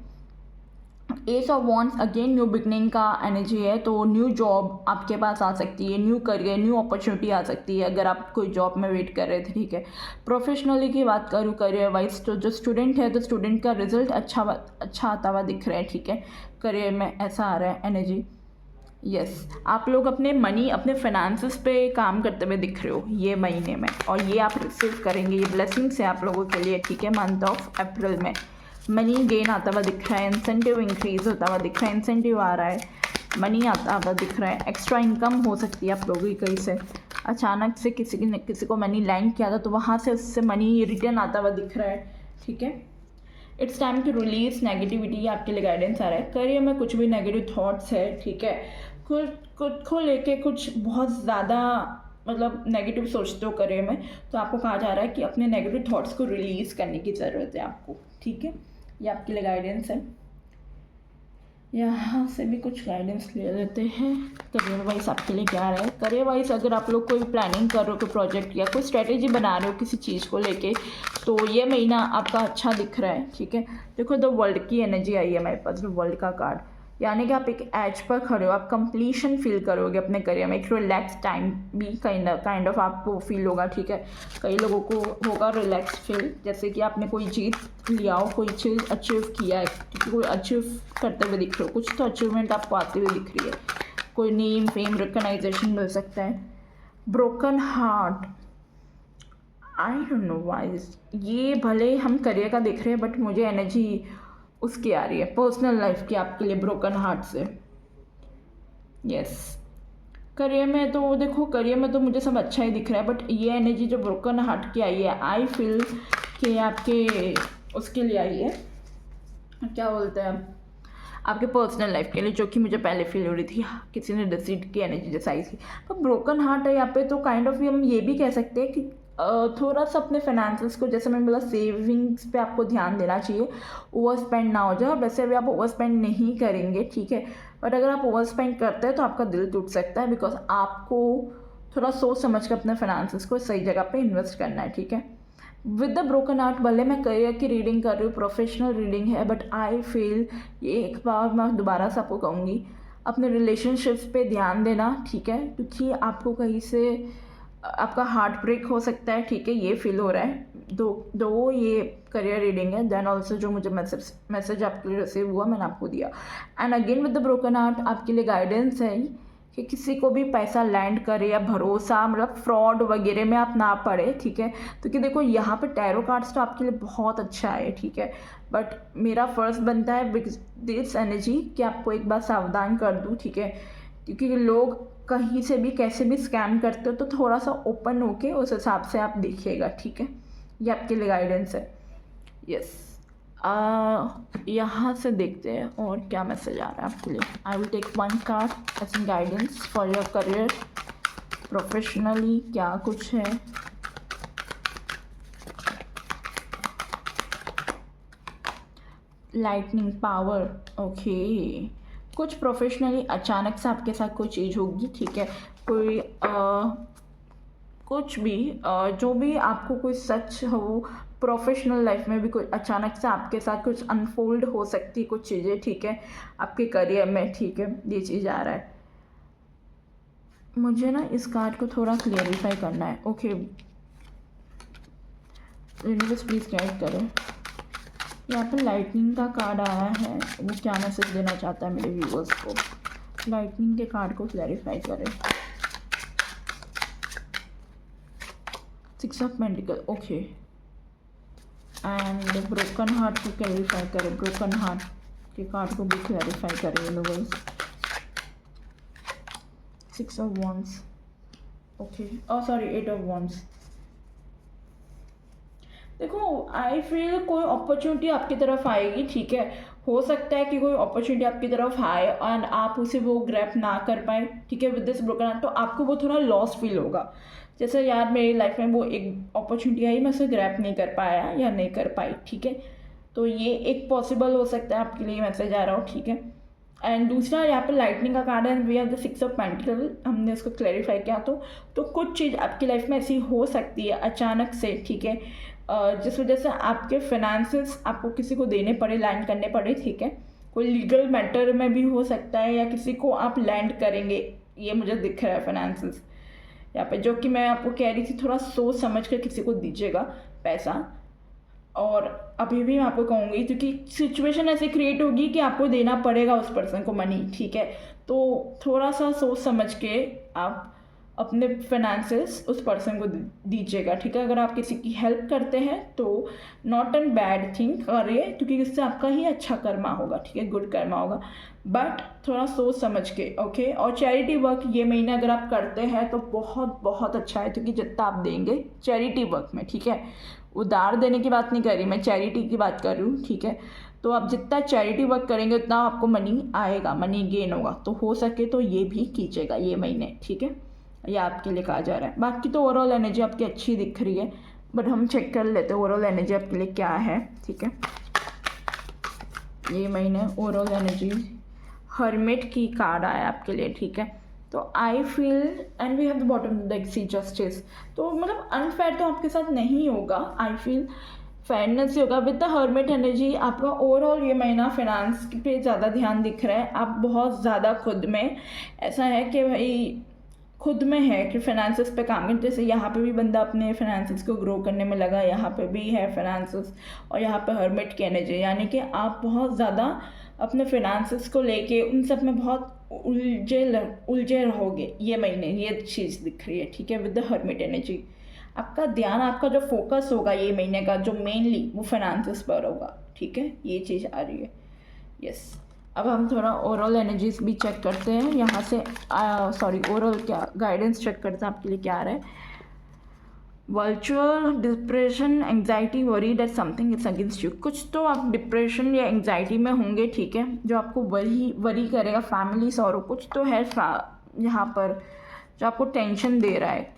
Ace of wands again new beginning का एनर्जी है, तो न्यू जॉब आपके पास आ सकती है, न्यू करियर, न्यू अपॉर्चुनिटी आ सकती है अगर आप कोई जॉब में वेट कर रहे थे, ठीक है। प्रोफेशनली की बात करूँ करियर वाइज, तो जो स्टूडेंट है तो स्टूडेंट का रिजल्ट अच्छा आता हुआ दिख रहा है, ठीक है, करियर में ऐसा आ रहा है एनर्जी, यस। आप लोग अपने मनी, अपने फाइनेंसेस पे काम करते हुए दिख रहे हो ये महीने में, और ये आप रिसीव करेंगे, ये ब्लेसिंग्स है आप लोगों के लिए, ठीक है। मंथ ऑफ अप्रैल में मनी गेन आता हुआ दिख रहा है, इंसेंटिव इंक्रीज होता हुआ दिख रहा है, इंसेंटिव आ रहा है, मनी आता हुआ दिख रहा है, एक्स्ट्रा इनकम हो सकती है आप लोगों की, कहीं से अचानक से किसी को मनी लैंड किया था तो वहाँ से उससे मनी रिटर्न आता हुआ दिख रहा है, ठीक है। It's time to release negativity, आपके लिए गाइडेंस आ रहा है। करियर में कुछ भी नेगेटिव थॉट्स है, ठीक है, खुद को लेके कुछ बहुत ज़्यादा मतलब नेगेटिव सोचते हो करियर में, तो आपको कहा जा रहा है कि अपने नेगेटिव थॉट्स को रिलीज़ करने की ज़रूरत है आपको, ठीक है, ये आपके लिए गाइडेंस है। यहाँ से भी कुछ गाइडेंस ले लेते हैं। करियर वाइज आपके लिए क्या रहा है। करियर वाइज अगर आप लोग कोई प्लानिंग कर रहे हो, कोई प्रोजेक्ट या कोई स्ट्रेटेजी बना रहे हो किसी चीज़ को लेके, तो ये महीना आपका अच्छा दिख रहा है, ठीक है। देखो द वर्ल्ड की एनर्जी आई है हमारे पास, वर्ल्ड का कार्ड, यानी कि आप एक एज पर खड़े हो, आप कंप्लीशन फील करोगे अपने करियर में, एक रिलैक्स टाइम भी काइंड ऑफ आपको फील होगा, ठीक है। कई लोगों को होगा रिलैक्स फील, जैसे कि आपने कोई जीत लिया हो, कोई चीज़ अचीव किया है, क्योंकि कोई अचीव करते हुए दिख रहे हो, कुछ तो अचीवमेंट आपको आते हुए दिख रही है, कोई नेम फेम रिकग्नाइजेशन मिल सकता है। Broken heart, I don't know why, ये भले हम करियर का देख रहे हैं बट मुझे एनर्जी उसकी आ रही है पर्सनल लाइफ की आपके लिए, ब्रोकन हार्ट से। यस, करियर में तो देखो, करियर में तो मुझे सब अच्छा ही दिख रहा है, बट ये एनर्जी जो ब्रोकन हार्ट की आई है, आई फील कि आपके उसके लिए आई है, क्या बोलते हैं, आपके पर्सनल लाइफ के लिए, जो कि मुझे पहले फील हो रही थी, किसी ने डिसीड की एनर्जी जैसा आई थी। तो ब्रोकन हार्ट है यहाँ पे, तो काइंड ऑफ हम ये भी कह सकते हैं कि थोड़ा सा अपने फाइनेंसेस को, जैसे मैंने बोला सेविंग्स पे आपको ध्यान देना चाहिए, ओवर स्पेंड ना हो जाए। वैसे भी आप ओवर स्पेंड नहीं करेंगे, ठीक है, बट अगर आप ओवर स्पेंड करते हैं तो आपका दिल टूट सकता है, बिकॉज आपको थोड़ा सोच समझ कर अपने फाइनेंसेस को सही जगह पे इन्वेस्ट करना है, ठीक है। विद द ब्रोकन हार्ट, भले मैं करियर की रीडिंग कर रही हूँ, प्रोफेशनल रीडिंग है, बट आई फील, ये एक बार मैं दोबारा से आपको कहूँगी, अपने रिलेशनशिप्स पे ध्यान देना, ठीक है, क्योंकि आपको कहीं से आपका हार्ट ब्रेक हो सकता है, ठीक है, ये फील हो रहा है। दो ये करियर रीडिंग है, देन ऑल्सो जो मुझे मैसेज आपके लिए रिसीव हुआ मैंने आपको दिया। And again with the broken heart आपके लिए गाइडेंस है कि किसी को भी पैसा लैंड करे या भरोसा, मतलब फ्रॉड वगैरह में आप ना पड़े, ठीक है। क्योंकि देखो यहाँ पे टैरो कार्ड्स तो आपके लिए बहुत अच्छा है, ठीक है, बट मेरा फ़र्ज़ बनता है बिकॉज दिस एनर्जी कि आपको एक बार सावधान कर दूँ, ठीक है, क्योंकि लोग कहीं से भी कैसे भी स्कैम करते हो, तो थोड़ा सा ओपन होके उस हिसाब से आप देखिएगा, ठीक है। ये आपके लिए गाइडेंस है। यस, यहाँ से देखते हैं और क्या मैसेज आ रहा है आपके लिए। I will take one card as an guidance for your career, professionally क्या कुछ है। लाइटनिंग पावर, ओके, कुछ प्रोफेशनली अचानक से आपके साथ कोई चीज़ होगी, ठीक है, कोई कुछ भी जो भी आपको कोई सच हो, प्रोफेशनल लाइफ में भी कोई अचानक से आपके साथ कुछ अनफोल्ड हो सकती है कुछ चीज़ें, ठीक है, आपके करियर में, ठीक है, ये चीज़ आ रहा है। मुझे ना इस कार्ड को थोड़ा क्लियरिफाई करना है, ओके, यूनिवर्स प्लीज़ गाइड करें। यहाँ पर लाइटनिंग का कार्ड आया है, वो क्या मैसेज देना चाहता है मेरे व्यूअर्स को, लाइटनिंग के कार्ड को क्लैरिफाई करें। 6 of pentacle, okay, and broken heart को क्लैरिफाई करें, ब्रोकन हार्ट के कार्ड को भी क्लैरिफाई करें universe. 6 of wands, okay, sorry 8 of wands. देखो आई फील कोई अपॉर्चुनिटी आपकी तरफ आएगी, ठीक है, हो सकता है कि कोई अपॉर्चुनिटी आपकी तरफ आए एंड आप उसे वो ग्रैब ना कर पाए, ठीक है, विद दिस ब्रोकन हार्ट, तो आपको वो थोड़ा लॉस फील होगा, जैसे यार मेरी लाइफ में वो एक अपॉर्चुनिटी आई, मैं उसे ग्रैब नहीं कर पाया या नहीं कर पाई, ठीक है, तो ये एक पॉसिबल हो सकता है आपके लिए मैसेज आ रहा हो, ठीक है। एंड दूसरा यहाँ पे लाइटनिंग का कार्ड है, we have the 6 of pentacle, हमने उसको क्लैरिफाई किया, तो कुछ चीज़ आपकी लाइफ में ऐसी हो सकती है अचानक से, ठीक है, जिस वजह से आपके फाइनेंसेस आपको किसी को देने पड़े, लैंड करने पड़े, ठीक है, कोई लीगल मैटर में भी हो सकता है, या किसी को आप लैंड करेंगे, ये मुझे दिख रहा है फाइनेंसेस यहाँ पे, जो कि मैं आपको कह रही थी, थोड़ा सोच समझ कर किसी को दीजिएगा पैसा। और अभी भी मैं आपको कहूँगी, क्योंकि सिचुएशन ऐसे क्रिएट होगी कि आपको देना पड़ेगा उस पर्सन को मनी, ठीक है, तो थोड़ा सा सोच समझ के आप अपने फाइनेंसेस उस पर्सन को दीजिएगा, ठीक है। अगर आप किसी की हेल्प करते हैं तो नॉट एन बैड थिंग करिए, क्योंकि इससे आपका ही अच्छा कर्मा होगा, ठीक है, गुड कर्मा होगा, बट थोड़ा सोच समझ के, ओके। और चैरिटी वर्क ये महीने अगर आप करते हैं तो बहुत बहुत अच्छा है, क्योंकि जितना आप देंगे चैरिटी वर्क में, ठीक है, उधार देने की बात नहीं कर रही मैं, चैरिटी की बात कर रही हूँ, ठीक है, तो आप जितना चैरिटी वर्क करेंगे उतना आपको मनी आएगा, मनी गेन होगा, तो हो सके तो ये भी कीजिएगा ये महीने, ठीक है, ये आपके लिए कहा जा रहा है। बाकी तो ओवरऑल एनर्जी आपकी अच्छी दिख रही है, बट हम चेक कर लेते हैं ओवरऑल एनर्जी आपके लिए क्या है, ठीक है, ये महीने ओवरऑल एनर्जी हर्मिट की कार्ड आया आपके लिए, ठीक है। तो I feel and we have the bottom the sea justice, तो मतलब अनफेयर तो आपके साथ नहीं होगा, आई फील फेयरनेस ही होगा। विद द हर्मिट एनर्जी आपका ओवरऑल ये महीना फाइनेंस पे ज़्यादा ध्यान दिख रहा है। आप बहुत ज़्यादा खुद में ऐसा है कि भाई खुद में है कि फाइनेंसिस पे काम करते, जैसे यहाँ पे भी बंदा अपने फाइनेंसिस को ग्रो करने में लगा, यहाँ पे भी है फाइनेंसिस, और यहाँ पे हर्मिट की एनर्जी, यानी कि आप बहुत ज़्यादा अपने फाइनेंसिस को लेके उन सब में बहुत उलझे रहोगे ये महीने, ये चीज़ दिख रही है, ठीक है। विद द हर्मिट एनर्जी आपका ध्यान, आपका जो फोकस होगा ये महीने का जो मेनली वो फाइनेंसिस पर होगा, ठीक है, ये चीज़ आ रही है। यस, अब हम थोड़ा ओवरऑल एनर्जीज भी चेक करते हैं यहाँ से, ओवरऑल क्या गाइडेंस चेक करते हैं आपके लिए क्या आ रहा है। Virtual depression, anxiety, worry that something is against you, कुछ तो आप डिप्रेशन या एंग्जाइटी में होंगे, ठीक है, जो आपको वरी करेगा, फैमिली सॉरो, कुछ तो है यहाँ पर जो आपको टेंशन दे रहा है।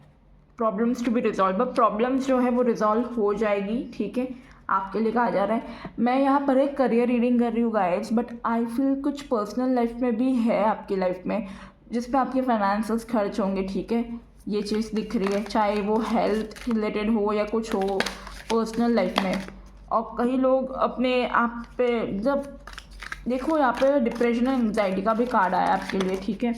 Problems to be resolve, but problems जो है वो रिजॉल्व हो जाएगी, ठीक है, आपके लिए कहा जा रहा है। मैं यहाँ पर एक करियर रीडिंग कर रही हूँ गाइस, बट आई फील कुछ पर्सनल लाइफ में भी है आपकी लाइफ में जिस पे आपके फाइनेंसेस खर्च होंगे, ठीक है, ये चीज़ दिख रही है, चाहे वो हेल्थ रिलेटेड हो या कुछ हो पर्सनल लाइफ में। और कई लोग अपने आप पे जब देखो यहाँ पे डिप्रेशन और एंग्जाइटी का भी कार्ड आया आपके लिए, ठीक है,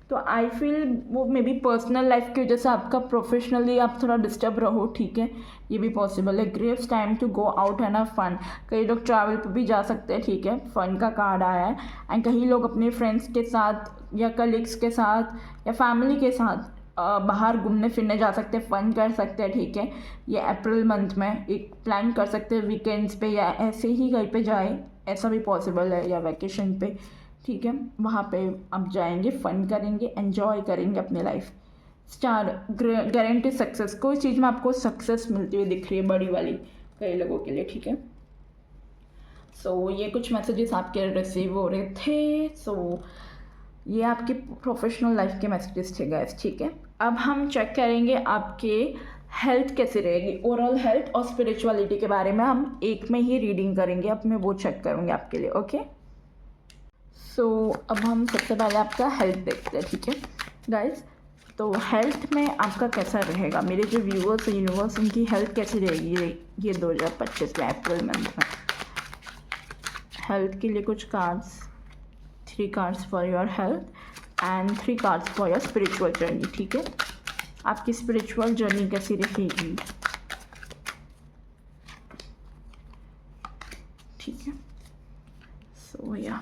तो आई फील वो मे बी पर्सनल लाइफ की वजह से आपका प्रोफेशनली आप थोड़ा डिस्टर्ब रहो, ठीक है, ये भी पॉसिबल है। Graves time to go out and have fun, कई लोग ट्रैवल पर भी जा सकते हैं, ठीक है, फन का कार्ड आया है। एंड कई लोग अपने फ्रेंड्स के साथ या कलीग्स के साथ या फैमिली के साथ बाहर घूमने फिरने जा सकते हैं, फ़न कर सकते हैं, ठीक है, ये अप्रैल मंथ में एक प्लान कर सकते हैं वीकेंड्स पे या ऐसे ही कहीं पे जाए, ऐसा भी पॉसिबल है, या वैकेशन पे, ठीक है, वहाँ पे आप जाएंगे, फ़न करेंगे, एंजॉय करेंगे अपनी लाइफ। स्टार गारंटी सक्सेस, कोई चीज़ में आपको सक्सेस मिलती हुई दिख रही है बड़ी वाली कई लोगों के लिए, ठीक है। सो ये कुछ मैसेजेस आपके रिसीव हो रहे थे। सो ये आपकी प्रोफेशनल लाइफ के मैसेजेस थे गाइस, ठीक है। अब हम चेक करेंगे आपके हेल्थ कैसी रहेगी, ओवरऑल हेल्थ और स्पिरिचुअलिटी के बारे में हम एक में ही रीडिंग करेंगे, अब मैं वो चेक करूँगी आपके लिए, ओके। सो अब हम सबसे पहले आपका हेल्थ देखते हैं, ठीक है गाइस। तो हेल्थ में आपका कैसा रहेगा, मेरे जो व्यूअर्स हैं यूनिवर्स, उनकी हेल्थ कैसी रहेगी ये 2025 में अप्रैल मंथ में। हेल्थ के लिए कुछ cards, 3 cards for your health and 3 cards for your spiritual journey, ठीक है। आपकी स्पिरिचुअल जर्नी कैसी रहेगी, ठीक है। सो या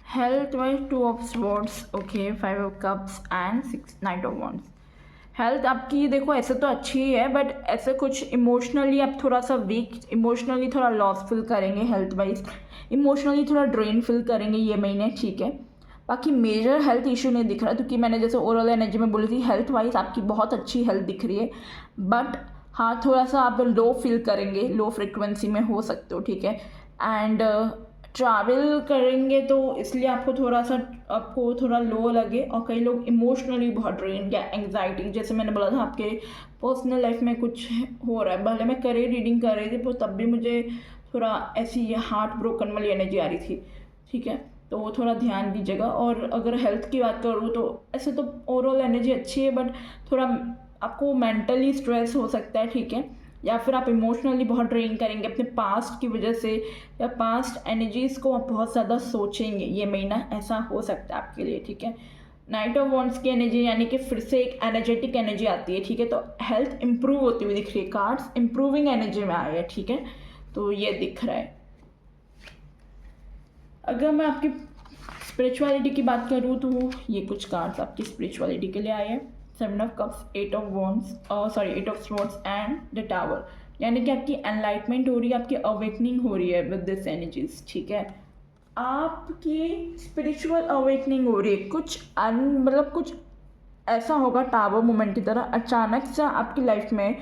health wise 2 of swords, okay, 5 of cups and 6 night of wands. Health आपकी देखो ऐसे तो अच्छी ही है, बट ऐसे कुछ इमोशनली आप थोड़ा सा वीक, इमोशनली थोड़ा लॉस फील करेंगे, हेल्थ वाइज इमोशनली थोड़ा ड्रेन फील करेंगे ये महीने, ठीक है। बाकी मेजर हेल्थ इशू नहीं दिख रहा, क्योंकि मैंने जैसे ओवरऑल एनर्जी में बोली थी हेल्थ वाइज आपकी बहुत अच्छी हेल्थ दिख रही है, बट हाँ थोड़ा सा आप लो फील करेंगे, लो फ्रिक्वेंसी में हो सकते हो, ठीक है। एंड ट्रैवल करेंगे तो इसलिए आपको थोड़ा लो लगे, और कई लोग इमोशनली बहुत ड्रेन या एंग्जाइटी, जैसे मैंने बोला था आपके पर्सनल लाइफ में कुछ हो रहा है, भले मैं करियर रीडिंग कर रही थी पर तब भी मुझे थोड़ा ऐसी हार्ट ब्रोकन वाली एनर्जी आ रही थी, ठीक है, तो वो थोड़ा ध्यान दीजिएगा। और अगर हेल्थ की बात करूँ तो ऐसे तो ओवरऑल एनर्जी अच्छी है, बट थोड़ा आपको मेंटली स्ट्रेस हो सकता है, ठीक है, या फिर आप इमोशनली बहुत ड्रेन करेंगे अपने पास्ट की वजह से, या पास्ट एनर्जीज़ को आप बहुत ज़्यादा सोचेंगे ये महीना, ऐसा हो सकता है आपके लिए, ठीक है। नाइट ऑफ वॉन्ड्स की एनर्जी यानी कि फिर से एक एनर्जेटिक एनर्जी आती है, ठीक है, तो हेल्थ इंप्रूव होती हुई दिख रही है, कार्ड्स इंप्रूविंग एनर्जी में आए हैं, ठीक है, तो ये दिख रहा है। अगर मैं आपकी स्पिरिचुअलिटी की बात करूँ तो ये कुछ कार्ड्स आपकी स्पिरिचुअलिटी के लिए आए हैं, 7 of cups, 8 of wands, 8 of swords and the tower, यानी कि आपकी एनलाइटमेंट हो रही है, आपकी अवेकनिंग हो रही है विद दिस एनर्जीज, ठीक है। आपकी स्पिरिचुअल अवेकनिंग हो रही है, मतलब कुछ ऐसा होगा टावर मोमेंट की तरह, अचानक से आपकी लाइफ में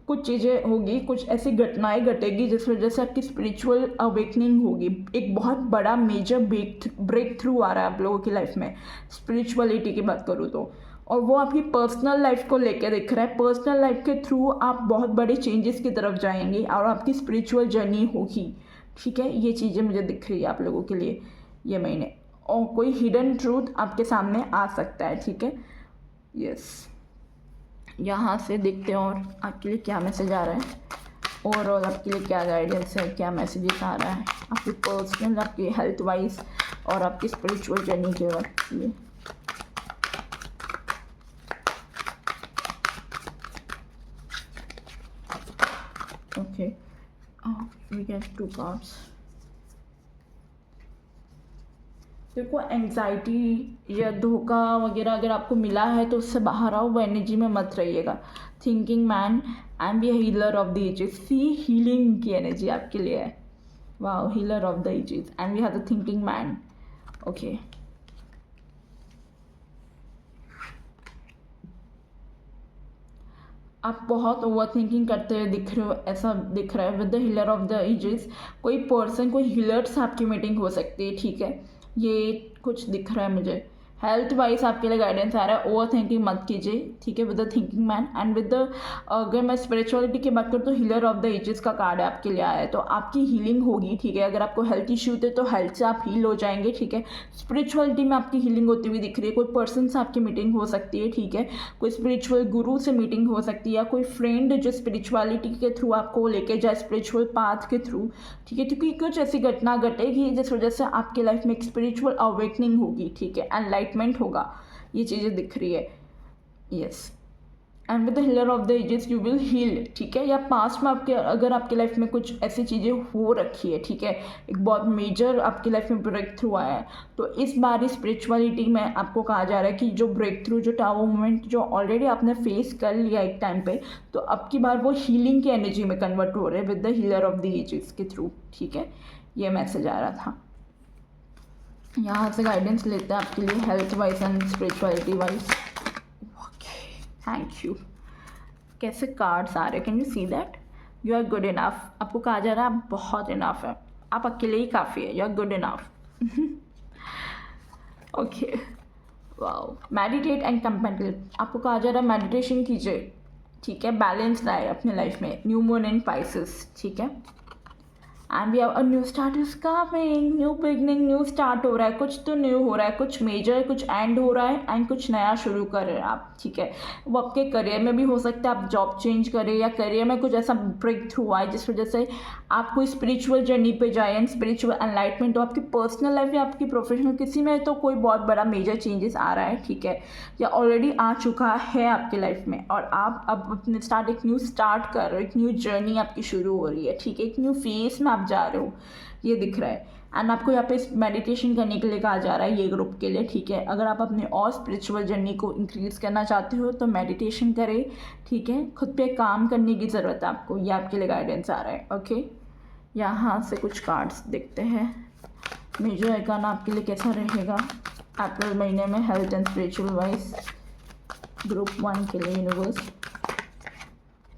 कुछ चीज़ें होगी, कुछ ऐसी घटनाएं घटेगी जिस वजह से आपकी स्पिरिचुअल अवेकनिंग होगी, एक बहुत बड़ा मेजर ब्रेक थ्रू आ रहा है आप लोगों की लाइफ में। स्पिरिचुअलिटी की बात करूँ तो और वो आपकी पर्सनल लाइफ को लेकर दिख रहा है। पर्सनल लाइफ के थ्रू आप बहुत बड़े चेंजेस की तरफ जाएंगे और आपकी स्पिरिचुअल जर्नी होगी, ठीक है। ये चीज़ें मुझे दिख रही है आप लोगों के लिए ये महीने, और कोई हिडन ट्रूथ आपके सामने आ सकता है, ठीक है। यस, यहाँ से देखते हैं और आपके लिए क्या मैसेज आ रहा है, ओवरऑल आपके लिए क्या गाइडेंस है, क्या मैसेजेस आ रहा है आपकी पर्सनल, आपकी हेल्थ वाइज और आपकी स्पिरिचुअल जर्नी के वक्त लिए। Okay, we get 2 cards. देखो, एंग्जाइटी या धोखा वगैरह अगर आपको मिला है तो उससे बाहर आओ, वो एनर्जी में मत रहिएगा। Thinking man and be healer of the ages, see healing की एनर्जी आपके लिए है। Wow, healer of the ages and we have the thinking man. Okay, आप बहुत ओवर थिंकिंग करते हुए दिख रहे हो, ऐसा दिख रहा है with the healer of the ages. कोई पर्सन, कोई हीलर्स आपकी मीटिंग हो सकती है, ठीक है। ये कुछ दिख रहा है मुझे। हेल्थ वाइज आपके लिए गाइडेंस आ रहा है, ओवर थिंकिंग मत कीजिए, ठीक है, with the thinking man and with the, अगर मैं स्पिरिचुअलिटी की बात करूँ तो हीलर ऑफ द एजेस का कार्ड है आपके लिए आया है, तो आपकी हीलिंग होगी, ठीक है। अगर आपको हेल्थ इश्यू थे तो हेल्थ से आप हील हो जाएंगे, ठीक है। स्पिरिचुअलिटी में आपकी हीलिंग होती हुई दिख रही है। कोई पर्सन से आपकी मीटिंग हो सकती है, ठीक है। कोई स्पिरिचुअल गुरु से मीटिंग हो सकती है, या कोई फ्रेंड जो स्पिरिचुअलिटी के थ्रू आपको लेके जाए, स्पिरिचुअल पाथ के थ्रू, ठीक है। क्योंकि कुछ ऐसी घटना घटेगी जिस वजह से आपके लाइफ में एक स्पिरिचुअल अवेकनिंग होगी, ठीक है, एनलाइटमेंट होगा। ये चीज़ें दिख रही है। Yes, and with the healer of the ages you will heal, ठीक है। या पास्ट में आपके, अगर आपकी लाइफ में कुछ ऐसी चीज़ें हो रखी है, ठीक है, एक बहुत मेजर आपकी लाइफ में ब्रेक थ्रू आया है, तो इस बार स्पिरिचुअलिटी में आपको कहा जा रहा है कि जो ब्रेक थ्रू, जो टावर मोमेंट जो ऑलरेडी आपने फेस कर लिया एक टाइम पे, तो अब की बार वो हीलिंग की एनर्जी में कन्वर्ट हो रहे हैं with the healer of the ages के थ्रू, ठीक है। ये मैसेज आ रहा था। यहाँ से गाइडेंस लेते हैं आपके लिए health wise and spirituality wise. Thank you. कैसे कार्ड्स आ रहे, can you see that? You are good enough. आपको कहा जा रहा है आप बहुत इनफ है, आप अकेले ही काफ़ी है, you are good enough. Okay, wow. Meditate and contemplate, आपको कहा जा रहा है मेडिटेशन कीजिए, ठीक है। बैलेंस लाए अपने लाइफ में, न्यू मून इन पाइसेस, ठीक है। And we have a new start is coming, new beginning, new start हो रहा है, कुछ तो न्यू हो रहा है, कुछ मेजर, कुछ एंड हो रहा है एंड कुछ नया शुरू कर रहे हैं आप, ठीक है। वो आपके करियर में भी हो सकता है, आप जॉब चेंज करें या करियर में कुछ ऐसा ब्रेक थ्रू आए जिस वजह से आप कोई स्पिरिचुअल जर्नी पे जाए एंड स्पिरिचुअल एनलाइटमेंट हो। आपकी पर्सनल लाइफ या आपकी प्रोफेशनल किसी में तो कोई बहुत बड़ा मेजर चेंजेस आ रहा है, ठीक है, या ऑलरेडी आ चुका है आपकी लाइफ में, और आप अब अपने एक न्यू स्टार्ट कर रहे हो, एक न्यू जर्नी आपकी शुरू हो रही है, ठीक है। एक न्यू फेज में आप जा रहे हो, ये दिख रहा है। एंड आपको यहाँ पे मेडिटेशन करने के लिए कहा जा रहा है ये ग्रुप के लिए, ठीक है। अगर आप अपने और स्पिरिचुअल जर्नी को इंक्रीज करना चाहते हो तो मेडिटेशन करें, ठीक है। खुद पे काम करने की ज़रूरत है आपको, ये आपके लिए गाइडेंस आ रहा है। ओके, यहाँ से कुछ कार्ड्स देखते हैं, मेजर आइकन आपके लिए कैसा रहेगा अप्रैल महीने में health and spiritual wise. Group 1 के लिए universe,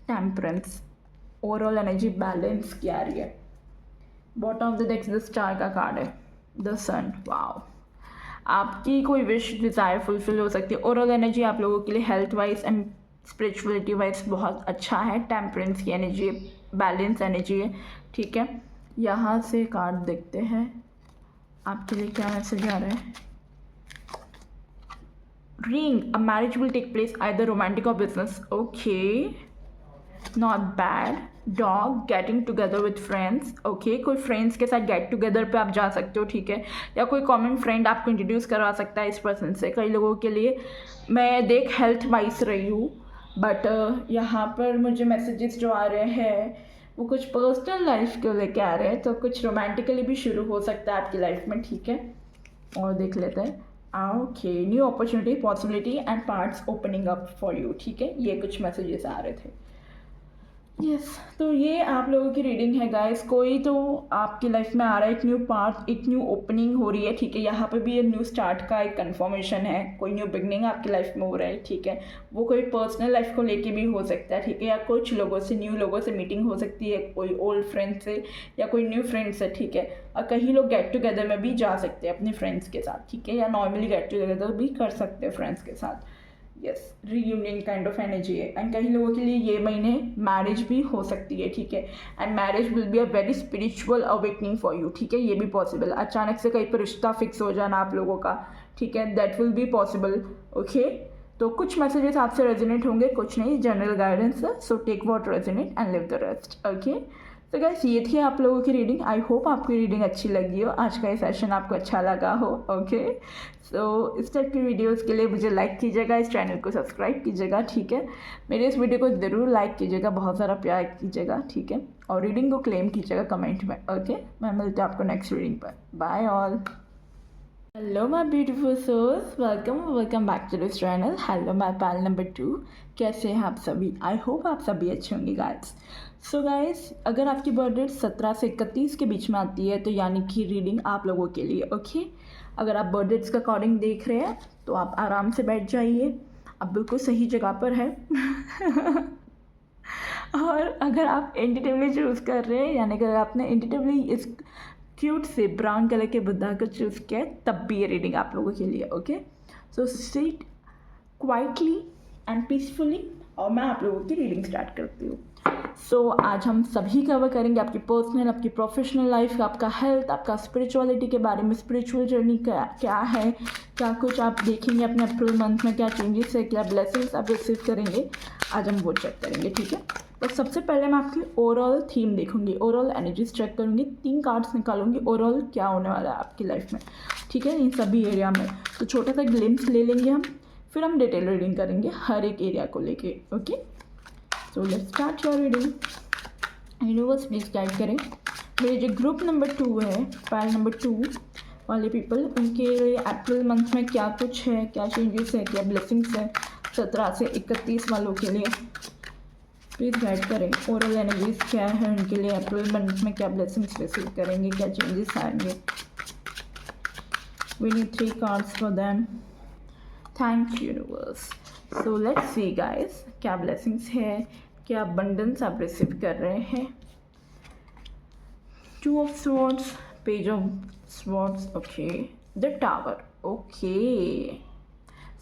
temperance, overall energy balance की आ रही है। Bottom of the deck the star का कार्ड है, द सन। वाओ, आपकी कोई विश डिज़ायर फुलफिल हो सकती है। ओवरऑल एनर्जी आप लोगों के लिए health wise and spirituality wise बहुत अच्छा है। टेम्परेंस की एनर्जी है, बैलेंस एनर्जी है, ठीक है। यहाँ से कार्ड देखते हैं आपके लिए क्या मैसेज आ रहा है। Ring, a marriage will take place either romantic or business. Okay, not bad. Dog, getting together with friends. Okay, कोई फ्रेंड्स के साथ गेट टुगेदर पे आप जा सकते हो, ठीक है। या कोई कॉमन फ्रेंड आपको इंट्रोड्यूस करवा सकता है इस पर्सन से। कई लोगों के लिए मैं देख हेल्थ वाइज रही हूँ, बट यहाँ पर मुझे मैसेजेस जो आ रहे हैं वो कुछ पर्सनल लाइफ को लेके आ रहे हैं, तो कुछ रोमांटिकली भी शुरू हो सकता है आपकी लाइफ में, ठीक है। और देख लेते हैं। Okay, new opportunity, possibility and parts opening up for you, ठीक है। ये कुछ मैसेजेस आ रहे थे। यस, तो ये आप लोगों की रीडिंग है गाइस। कोई तो आपकी लाइफ में आ रहा है एक न्यू पार्ट, एक न्यू ओपनिंग हो रही है, ठीक है। यहाँ पे भी ये न्यू स्टार्ट का एक कंफर्मेशन है, कोई न्यू बिगनिंग आपकी लाइफ में हो रहा है, ठीक है। वो कोई पर्सनल लाइफ को लेके भी हो सकता है, ठीक है। या कुछ लोगों से, न्यू लोगों से मीटिंग हो सकती है, कोई ओल्ड फ्रेंड से या कोई न्यू फ्रेंड से, ठीक है। और कहीं लोग गेट टुगेदर में भी जा सकते हैं अपने फ्रेंड्स के साथ, ठीक है। या नॉर्मली गेट टुगेदर भी कर सकते हैं फ्रेंड्स के साथ, yes, reunion kind of energy है। एंड कई लोगों के लिए ये महीने मैरिज भी हो सकती है, ठीक है। And marriage will be a very spiritual awakening for you, ठीक है, ये भी पॉसिबल। अचानक से कहीं पर रिश्ता फिक्स हो जाना आप लोगों का, ठीक है, that will be possible. Okay, तो कुछ मैसेजेस आपसे रेजोनेट होंगे, कुछ नहीं, जनरल गाइडेंस है, so take what resonate and leave the rest. Okay, तो गाइस ये थी आप लोगों की रीडिंग। आई होप आपकी रीडिंग अच्छी लगी हो, आज का ये सेशन आपको अच्छा लगा हो। ओके, सो इस टाइप की वीडियोस के लिए मुझे लाइक कीजिएगा, इस चैनल को सब्सक्राइब कीजिएगा, ठीक है। मेरे इस वीडियो को ज़रूर लाइक कीजिएगा, बहुत सारा प्यार कीजिएगा, ठीक है, और रीडिंग को क्लेम कीजिएगा कमेंट में। ओके, मैं मिलती हूँ आपको नेक्स्ट रीडिंग पर। Bye all. Hello my beautiful souls, welcome back to this channel. Hello my pal number 2, कैसे हैं आप सभी? आई होप आप सभी अच्छे होंगे गाइस। सो गाइस, अगर आपकी बर्थ डेट 17 से 31 के बीच में आती है तो यानी कि रीडिंग आप लोगों के लिए। ओके, अगर आप बर्थ डेट्स के अकॉर्डिंग देख रहे हैं तो आप आराम से बैठ जाइए, आप बिल्कुल सही जगह पर है। और अगर आप इंडिटिवली चूज़ कर रहे हैं, यानी कि अगर आपने इंडिटिवली इस क्यूट से ब्राउन कलर के बुद्धा को चूज़ किया है, तब भी ये रीडिंग आप लोगों के लिए। Okay, so sit quietly and peacefully और मैं आप लोगों की रीडिंग स्टार्ट करती हूँ। सो आज हम सभी कवर करेंगे आपकी पर्सनल, आपकी प्रोफेशनल लाइफ, आपका हेल्थ, आपका स्पिरिचुअलिटी के बारे में, स्पिरिचुअल जर्नी क्या है, क्या कुछ आप देखेंगे अपने अप्रैल मंथ में, क्या चेंजेस है, क्या ब्लेसिंग्स आप रिसीव करेंगे, आज हम वो चेक करेंगे, ठीक है। तो सबसे पहले मैं आपकी ओवरऑल थीम देखूंगी, ओवरऑल एनर्जीज चेक करूंगी, 3 कार्ड्स निकालूंगी, ओवरऑल क्या होने वाला है आपकी लाइफ में, ठीक है, इन सभी एरिया में। तो छोटा सा ग्लिम्स ले लेंगे हम, फिर हम डिटेल रीडिंग करेंगे हर एक एरिया को लेके। Okay, so let's start your reading. Universe please guide करें मेरे जो ग्रुप नंबर 2 है, पैल नंबर 2 वाले पीपल, उनके अप्रैल मंथ में क्या कुछ है, क्या चेंजेस है, क्या ब्लेसिंग्स है 17 से 31 वालों के लिए। प्लीज़ गाइड करें ओरल एनर्जीज क्या है उनके लिए, अप्रैल मंथ में क्या ब्लेसिंग्स रिसीव करेंगे, क्या चेंजेस आएंगे। We need 3 cards for them. Thank you universe. So let's see guys, क्या ब्लेसिंग्स है, क्या अबंडेंस आप रिसीव कर रहे हैं। 2 of swords, page of swords, okay, the tower. Okay,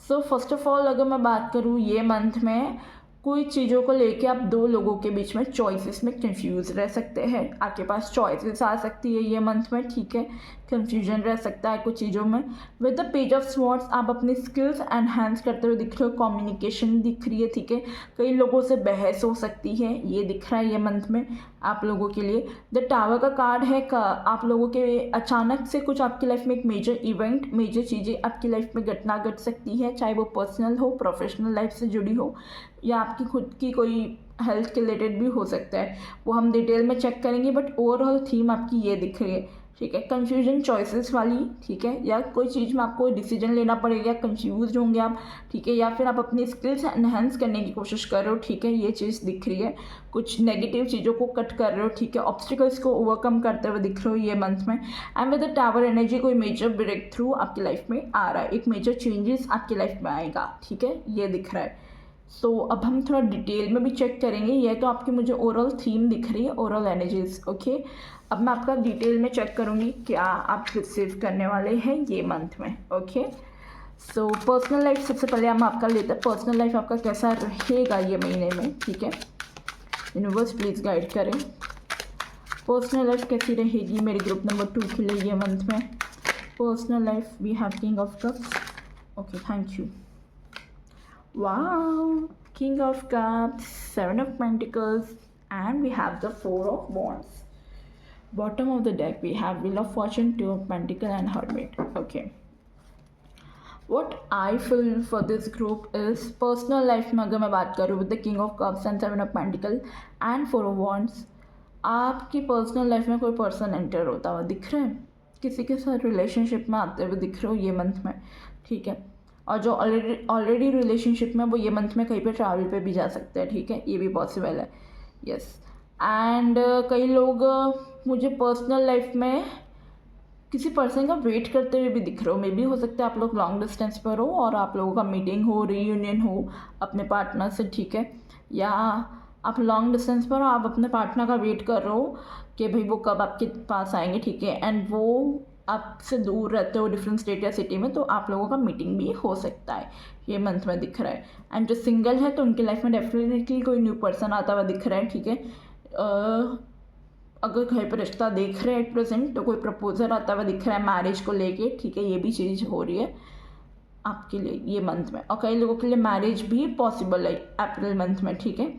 so first of all अगर मैं बात करूँ ये मंथ में कोई चीज़ों को लेके आप 2 लोगों के बीच में चॉइसेस में कंफ्यूज रह सकते हैं, आपके पास चॉइसेस आ सकती है ये मंथ में, ठीक है, कंफ्यूजन रह सकता है कुछ चीज़ों में। With the page of swords आप अपनी स्किल्स एनहांस करते हुए दिख रहे हो, कम्युनिकेशन दिख रही है, ठीक है, कई लोगों से बहस हो सकती है, ये दिख रहा है ये मंथ में आप लोगों के लिए। द टावर का कार्ड है, आप लोगों के अचानक से कुछ आपकी लाइफ में एक मेजर इवेंट, मेजर चीज़ें आपकी लाइफ में घटना घट सकती है, चाहे वो पर्सनल हो, प्रोफेशनल लाइफ से जुड़ी हो, या आपकी खुद की कोई हेल्थ के रिलेटेड भी हो सकता है, वो हम डिटेल में चेक करेंगे। बट ओवरऑल थीम आपकी ये दिख रही है, ठीक है, कंफ्यूजन चॉइसेस वाली, ठीक है, या कोई चीज़ में आपको डिसीजन लेना पड़ेगा, कंफ्यूज होंगे आप, ठीक है, या फिर आप अपनी स्किल्स एनहेंस करने की कोशिश कर रहे हो, ठीक है, ये चीज़ दिख रही है। कुछ नेगेटिव चीज़ों को कट कर रहे हो, ठीक है, ऑब्स्टिकल्स को ओवरकम करते हुए दिख रहे हो ये मंथ में। And with the tower energy कोई मेजर ब्रेक थ्रू आपकी लाइफ में आ रहा है, एक मेजर चेंजेस आपकी लाइफ में आएगा, ठीक है, ये दिख रहा है। सो अब हम थोड़ा डिटेल में भी चेक करेंगे, ये तो आपकी मुझे ओवरऑल थीम दिख रही है, ओवरऑल एनर्जीज। ओके, अब मैं आपका डिटेल में चेक करूँगी क्या आप रिसीव करने वाले हैं ये मंथ में। ओके, सो पर्सनल लाइफ सबसे पहले हम आपका लेते हैं, पर्सनल लाइफ आपका कैसा रहेगा ये महीने में, ठीक है, यूनिवर्स प्लीज़ गाइड करें पर्सनल लाइफ कैसी रहेगी मेरे ग्रुप नंबर 2 के लिए ये मंथ में। Personal life we have king of cups, okay, thank you. Wow, King of Cups, 7 of Pentacles, and we have the 4 of Wands. Bottom of the deck we have Wheel of Fortune, 2 of Pentacles, and Hermit. Okay. What I feel for this group is personal life में अगर मैं बात करूँ with the King of Cups and 7 of Pentacles and 4 of Wands, आपकी personal life में कोई person enter होता हुआ दिख रहे हैं, किसी के साथ रिलेशनशिप में आते हुए दिख रहे हो ये मंथ में, ठीक है, और जो ऑलरेडी रिलेशनशिप में वो ये मंथ में कहीं पे ट्रैवल पे भी जा सकते हैं, ठीक है, ये भी पॉसिबल है। यस, एंड कई लोग मुझे पर्सनल लाइफ में किसी पर्सन का वेट करते हुए भी दिख रहे हो, मे भी हो सकता है आप लोग लॉन्ग डिस्टेंस पर हो और आप लोगों का मीटिंग हो, रीयूनियन हो अपने पार्टनर से, ठीक है, या आप लॉन्ग डिस्टेंस पर हो, आप अपने पार्टनर का वेट कर रहे हो कि भाई वो कब आपके पास आएंगे, ठीक है, एंड वो आपसे दूर रहते हो डिफरेंट स्टेट या सिटी में, तो आप लोगों का मीटिंग भी हो सकता है, ये मंथ में दिख रहा है। एंड जो सिंगल है तो उनकी लाइफ में डेफिनेटली कोई न्यू पर्सन आता हुआ दिख रहा है, ठीक है। अगर कहीं पर रिश्ता देख रहे हैं एट प्रेजेंट तो कोई प्रपोजल आता हुआ दिख रहा है मैरिज को लेके, ठीक है, ये भी चीज़ हो रही है आपके लिए ये मंथ में। और कई लोगों के लिए मैरिज भी पॉसिबल है अप्रैल मंथ में, ठीक है।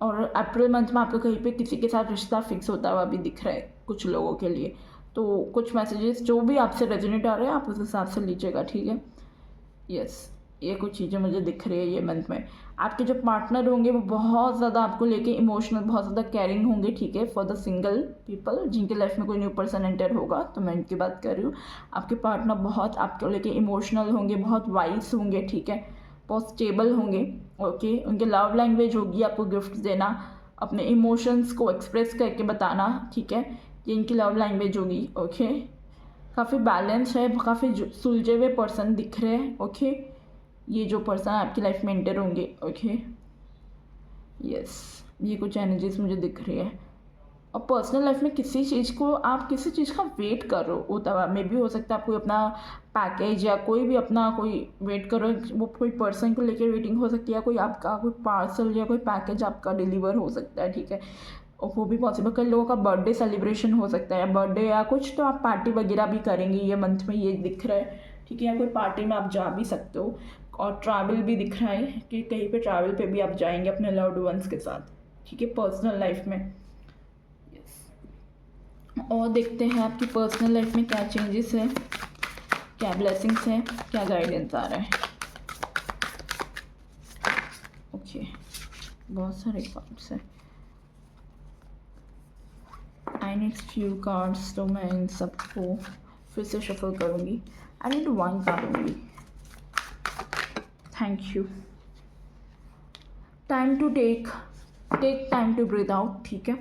और अप्रैल मंथ में आपको कहीं पे किसी के साथ रिश्ता फिक्स होता हुआ भी दिख रहा है कुछ लोगों के लिए। तो कुछ मैसेजेस जो भी आपसे रेजोनेट आ रहे हैं आप उस हिसाब से लीजिएगा, ठीक है। यस, ये कुछ चीज़ें मुझे दिख रही है ये मंथ में। आपके जो पार्टनर होंगे वो बहुत ज़्यादा आपको लेके इमोशनल, बहुत ज़्यादा केयरिंग होंगे, ठीक है। फॉर द सिंगल पीपल जिनके लाइफ में कोई न्यू पर्सन एंटर होगा, तो मैं इनकी बात कर रही हूँ। आपके पार्टनर बहुत आपको लेके इमोशनल होंगे, बहुत वाइस होंगे, ठीक है, बहुत स्टेबल होंगे, ओके। उनके लव लैंग्वेज होगी आपको गिफ्ट देना, अपने इमोशंस को एक्सप्रेस करके बताना, ठीक है, ये इनकी लव लैंग्वेज होगी, ओके। काफ़ी बैलेंस है, काफ़ी सुलझे हुए पर्सन दिख रहे हैं, ओके। ये जो पर्सन आपकी लाइफ में एंटर होंगे, ओके। यस, ये कुछ एनर्जीज मुझे दिख रही है। और पर्सनल लाइफ में किसी चीज़ को आप किसी चीज़ का वेट कर रहे हो, होता हुआ मे भी हो सकता है आप कोई अपना पैकेज या कोई भी अपना कोई वेट करो, वो कोई पर्सन को लेकर वेटिंग हो सकती है, कोई आपका कोई पार्सल या कोई पैकेज आपका डिलीवर हो सकता है, ठीक है। और वो भी पॉसिबल, कई लोगों का बर्थडे सेलिब्रेशन हो सकता है, बर्थडे या कुछ, तो आप पार्टी वगैरह भी करेंगे ये मंथ में, ये दिख रहा है, ठीक है। या कोई पार्टी में आप जा भी सकते हो। और ट्रैवल भी दिख रहा है कि कहीं पे ट्रैवल पे भी आप जाएंगे अपने लव्ड वंस के साथ, ठीक है, पर्सनल लाइफ में। यस, और देखते हैं आपकी पर्सनल लाइफ में क्या चेंजेस है, क्या ब्लेसिंग्स हैं, क्या गाइडेंस आ रहा है। ओके, बहुत सारे कार्ड्स हैं। आई नीड फ्यू कार्ड्स, तो मैं इन सबको फिर से शफल करूँगी। I need one card only. Thank you. Time to take time to breath out, ठीक है।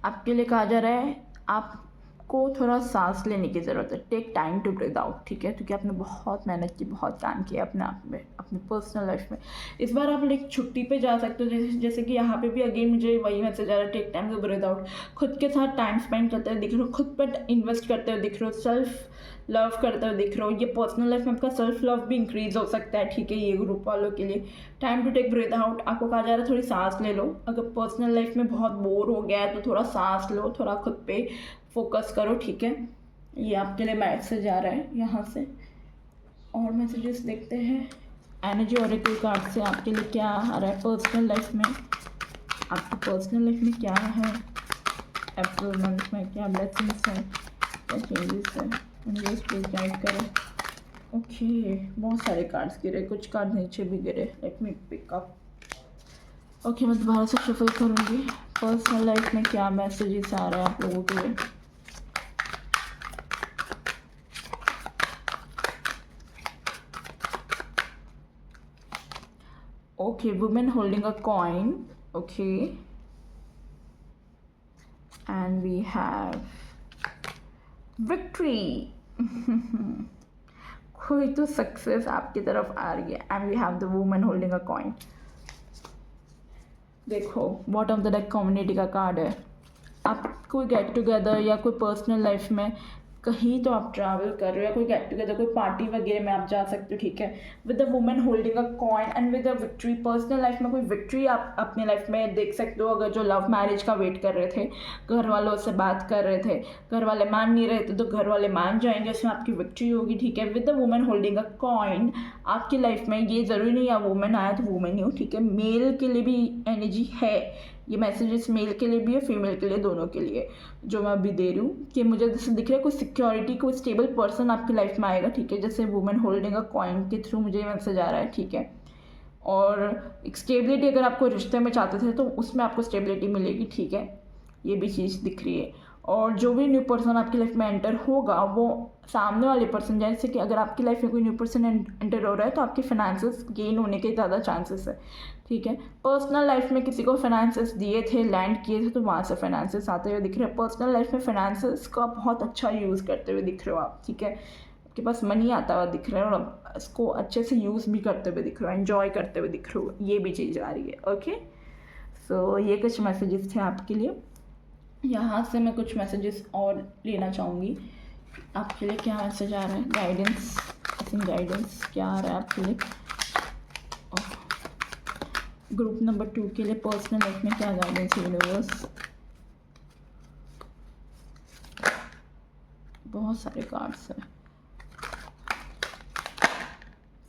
आपके लिए कहा जा रहा है आपको थोड़ा सांस लेने की ज़रूरत है, take time to breath out, ठीक है, क्योंकि आपने बहुत मेहनत की, बहुत काम किया अपने आप में, अपनी पर्सनल लाइफ में। इस बार आप एक छुट्टी पे जा सकते हो, जैसे कि यहाँ पे भी अगेन मुझे वही मैसेज आ रहा है, take time to breath out. खुद के साथ टाइम स्पेंड करते हुए दिख रहे हो, खुद पर इन्वेस्ट करते हुए दिख रहे हो, सेल्फ लव करते हुए दिख रहे हो। ये पर्सनल लाइफ में आपका सेल्फ लव भी इंक्रीज हो सकता है, ठीक है, ये ग्रुप वालों के लिए। Time to take breath out, आपको कहा जा रहा है थोड़ी सांस ले लो। अगर पर्सनल लाइफ में बहुत बोर हो गया है तो थोड़ा सांस लो, थोड़ा खुद पे फोकस करो, ठीक है। ये आपके लिए मैसेज आ रहा है यहाँ से। और मैसेजेस देखते हैं एनर्जी ऑरेकल कार्ड से आपके लिए क्या आ रहा है पर्सनल लाइफ में। आपकी पर्सनल लाइफ में क्या है अप्रैल मंथ में, क्या ब्लेसिंग्स है, क्या चेंजेस है, मुझे प्लीज गाइड करें। ओके, बहुत सारे कार्ड्स गिरे, कुछ कार्ड नीचे भी गिरे, let me pick up. Okay, मैं दोबारा से शफल करूँगी। पर्सनल लाइफ में क्या मैसेजेस आ रहे हैं आप लोगों के लिए। Okay, women holding a coin, okay, and we have victory. कोई तो सक्सेस आपकी तरफ आ रही है। And we have the women holding a coin. देखो, bottom of the deck community का कार्ड है। आप कोई गेट टुगेदर या कोई पर्सनल लाइफ में कहीं तो आप ट्रैवल कर रहे हो, या कोई गेट टुगेदर कोई पार्टी वगैरह में आप जा सकते हो, ठीक है, with the women holding a coin and with a victory. Personal life में कोई विक्ट्री आप अपनी लाइफ में देख सकते हो। अगर जो लव मैरिज का वेट कर रहे थे, घर वालों से बात कर रहे थे, घर वाले मान नहीं रहे थे, तो घर वाले मान जाएंगे, उसमें आपकी विक्ट्री होगी, ठीक है। With the women holding a coin आपकी लाइफ में, ये ज़रूरी नहीं है वुमेन आया तो वुमेन ही हो, ठीक है, मेल के लिए भी एनर्जी है। ये मैसेजेस मेल के लिए भी है, फीमेल के लिए, दोनों के लिए जो मैं अभी दे रही हूँ। कि मुझे जैसे दिख रहा है कोई सिक्योरिटी, कोई स्टेबल पर्सन आपकी लाइफ में आएगा, ठीक है, जैसे वुमेन होल्डिंग अ कॉइन के थ्रू मुझे ये मैसेज आ रहा है, ठीक है। और एक स्टेबिलिटी, अगर आपको रिश्ते में चाहते थे तो उसमें आपको स्टेबिलिटी मिलेगी, ठीक है, ये भी चीज़ दिख रही है। और जो भी न्यू पर्सन आपकी लाइफ में एंटर होगा, वो सामने वाले पर्सन, जैसे कि अगर आपकी लाइफ में कोई न्यू पर्सन एंटर हो रहा है तो आपके फाइनेंसेस गेन होने के ज़्यादा चांसेस है, ठीक है। पर्सनल लाइफ में किसी को फाइनेंसेस दिए थे, लैंड किए थे, तो वहाँ से फाइनेंसेस आते हुए दिख रहे हैं। पर्सनल लाइफ में फाइनेंसेस का बहुत अच्छा यूज़ करते हुए दिख रहे हो आप, ठीक है, आपके पास मनी आता हुआ दिख रहा है और इसको अच्छे से यूज़ भी करते हुए दिख रहे हो, एंजॉय करते हुए दिख रहे हो, ये भी चीज़ आ रही है। ओके, सो ये कुछ मैसेजेस थे आपके लिए। यहाँ से मैं कुछ मैसेजेस और लेना चाहूँगी। आपके लिए क्या मैसेज आ रहा है? गाइडेंस, गाइडेंस क्या आ रहा है आपके लिए? ग्रुप नंबर 2 के लिए पर्सनल लाइफ में क्या गाइडेंस है यूनिवर्स? बहुत सारे कार्ड्स हैं।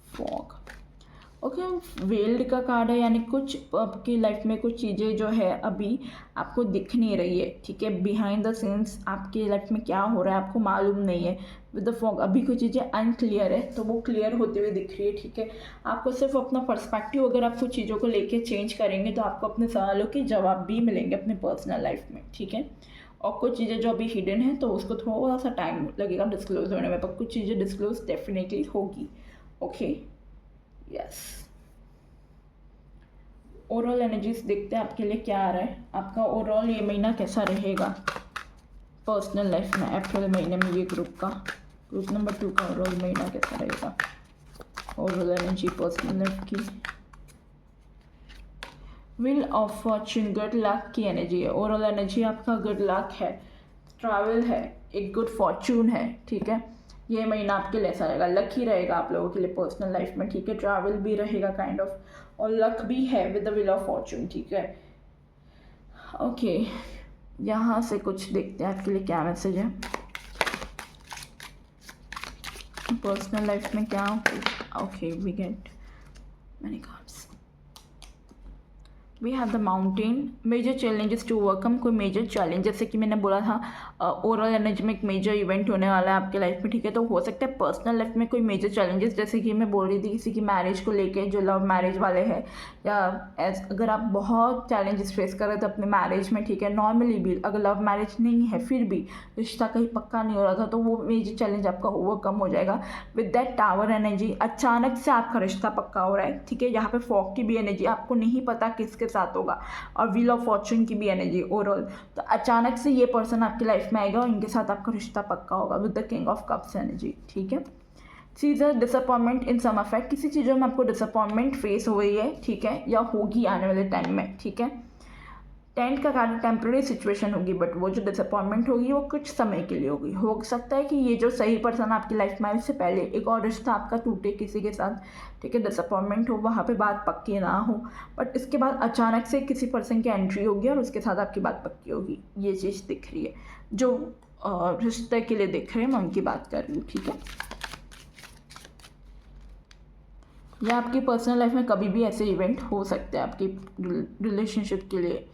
फॉग, ओके, वेल्ड का कार्ड है, यानी कुछ आपकी लाइफ में कुछ चीज़ें जो है अभी आपको दिख नहीं रही है, ठीक है। बिहाइंड द सीन्स आपकी लाइफ में क्या हो रहा है आपको मालूम नहीं है। विद द फॉग अभी कुछ चीज़ें अनक्लियर है, तो वो क्लियर होते हुए दिख रही है, ठीक है। आपको सिर्फ अपना पर्सपेक्टिव, अगर आप कुछ चीज़ों को लेके चेंज करेंगे तो आपको अपने सवालों के जवाब भी मिलेंगे अपने पर्सनल लाइफ में, ठीक है। और कुछ चीज़ें जो अभी हिडन है तो उसको थोड़ा सा टाइम लगेगा डिस्क्लोज होने में, पर कुछ चीज़ें डिस्क्लोज डेफिनेटली होगी, ओके, यस। ओवरऑल एनर्जीज देखते हैं आपके लिए क्या आ रहा है। आपका ओवरऑल ये महीना कैसा रहेगा पर्सनल लाइफ में, अप्रैल महीने में ये ग्रुप नंबर 2 का ओवरऑल महीना कैसा रहेगा? ओवरऑल एनर्जी पर्सनल लाइफ की। Wheel of Fortune, good luck की एनर्जी है। ओवरऑल एनर्जी आपका गुड लक है, ट्रैवल है, एक गुड फॉर्च्यून है, ठीक है। ये महीना आपके लिए ऐसा रहेगा, लकी रहेगा आप लोगों के लिए पर्सनल लाइफ में, ठीक है। ट्रैवल भी रहेगा काइंड ऑफ, और लक भी है with the wheel of Fortune, ठीक है, ओके। यहाँ से कुछ देखते हैं आपके लिए क्या मैसेज है पर्सनल लाइफ में क्या। Okay, we get many cards. We have the mountain, major challenges to overcome. कोई मेजर चैलेंज, जैसे कि मैंने बोला था ओवरऑल एनर्जी में एक मेजर इवेंट होने वाला है आपके लाइफ में, ठीक है। तो हो सकता है पर्सनल लाइफ में कोई मेजर चैलेंजेस, जैसे कि मैं बोल रही थी किसी की मैरिज को लेके, जो लव मैरिज वाले हैं, या अगर आप बहुत चैलेंजेस फेस कर रहे थे अपने मैरिज में, ठीक है। नॉर्मली भी अगर लव मैरिज नहीं है फिर भी रिश्ता कहीं पक्का नहीं हो रहा था, तो वो मेजर चैलेंज आपका ओवरकम हो जाएगा विद दैट टावर एनर्जी। अचानक से आपका रिश्ता पक्का हो रहा है, ठीक है। यहाँ पे फॉग की भी एनर्जी, आपको नहीं पता किसके साथ होगा, और व्हील ऑफ फॉर्च्यून की भी एनर्जी ओवरऑल। तो अचानक से ये पर्सन आपकी लाइफ में आएगा और इनके साथ आपका रिश्ता पक्का होगा with the king of cups energy, ठीक है। सीजर डिसअपॉइंटमेंट इन सम अफेक्ट, किसी चीज़ों में आपको डिसअपॉइंटमेंट फेस हो गई है, ठीक है, या होगी आने वाले टाइम में, ठीक है। टेंट का कारण टेम्प्रेरी सिचुएशन होगी, बट वो जो डिसअपॉइंटमेंट होगी वो कुछ समय के लिए होगी। हो सकता है कि ये जो सही पर्सन आपकी लाइफ में आए उससे पहले एक और रिश्ता आपका टूटे किसी के साथ, ठीक है, डिसअपॉइंटमेंट हो, वहाँ पे बात पक्की ना हो, बट इसके बाद अचानक से किसी पर्सन की एंट्री होगी और उसके साथ आपकी बात पक्की होगी। ये चीज़ दिख रही है, जो रिश्ते के लिए दिख रहे हैं, मैं उनकी बात कर रही हूँ, ठीक है। या आपकी पर्सनल लाइफ में कभी भी ऐसे इवेंट हो सकते हैं आपकी रिलेशनशिप के लिए।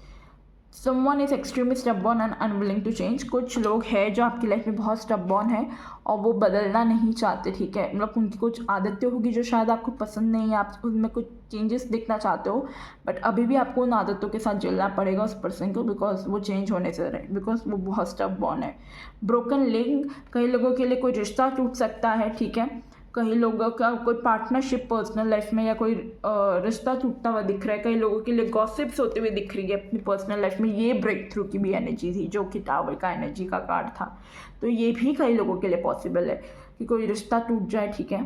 Someone is extremely stubborn and unwilling to change, कुछ लोग हैं जो आपकी लाइफ में बहुत स्टबॉर्न है और वो बदलना नहीं चाहते, ठीक है। मतलब उनकी कुछ आदतें होगी जो शायद आपको पसंद नहीं है, आप उनमें कुछ चेंजेस देखना चाहते हो, बट अभी भी आपको उन आदतों के साथ झेलना पड़ेगा उस पर्सन को, बिकॉज वो चेंज होने से रहे, बिकॉज वो बहुत स्टबॉर्न है। ब्रोकन लिंक, कई लोगों के लिए कोई रिश्ता टूट सकता है, ठीक है। कई लोगों का कोई पार्टनरशिप पर्सनल लाइफ में या कोई रिश्ता टूटता हुआ दिख रहा है। कई लोगों के लिए गॉसिप्स होते हुए दिख रही है अपनी पर्सनल लाइफ में। ये ब्रेक थ्रू की भी एनर्जी थी, जो कि टावर का एनर्जी का कार्ड था। तो ये भी कई लोगों के लिए पॉसिबल है कि कोई रिश्ता टूट जाए, ठीक है,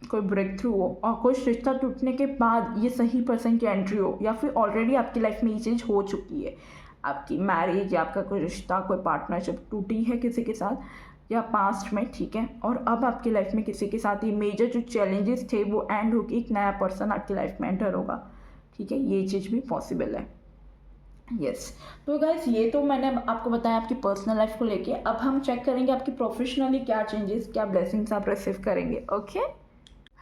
कोई ब्रेक थ्रू हो, और कोई रिश्ता टूटने के बाद ये सही पर्सन की एंट्री हो, या फिर ऑलरेडी आपकी लाइफ में ये चीज़ हो चुकी है, आपकी मैरिज या आपका कोई रिश्ता, कोई पार्टनरशिप टूटी है किसी के साथ या पास्ट में, ठीक है। और अब आपकी लाइफ में किसी के साथ ये मेजर जो चैलेंजेस थे वो एंड होके एक नया पर्सन आपकी लाइफ में एंटर होगा, ठीक है। ये चीज़ भी पॉसिबल है, यस। तो गाइस ये तो मैंने आपको बताया आपकी पर्सनल लाइफ को लेके। अब हम चेक करेंगे आपकी प्रोफेशनली क्या चेंजेस, क्या ब्लेसिंग्स आप रिसीव करेंगे, okay.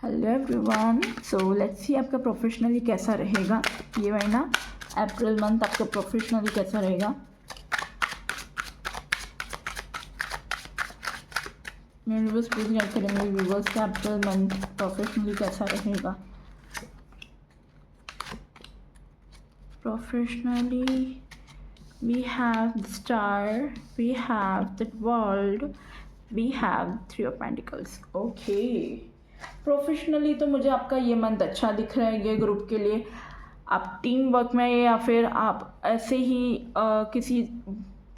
Hello everyone, so let's सी आपका प्रोफेशनली कैसा रहेगा ये महीना, अप्रैल मंथ आपका प्रोफेशनली कैसा रहेगा। यूनिवर्स प्लीज गाइड करेंगे व्यूवर्स का अप्रैल मंथ प्रोफेशनली कैसा रहेगा। Professionally we have the star, we have the world, we have 3 of pentacles, okay. Professionally तो मुझे आपका ये मंथ अच्छा दिख रहा है ये ग्रुप के लिए। आप टीम वर्क में या फिर आप ऐसे ही किसी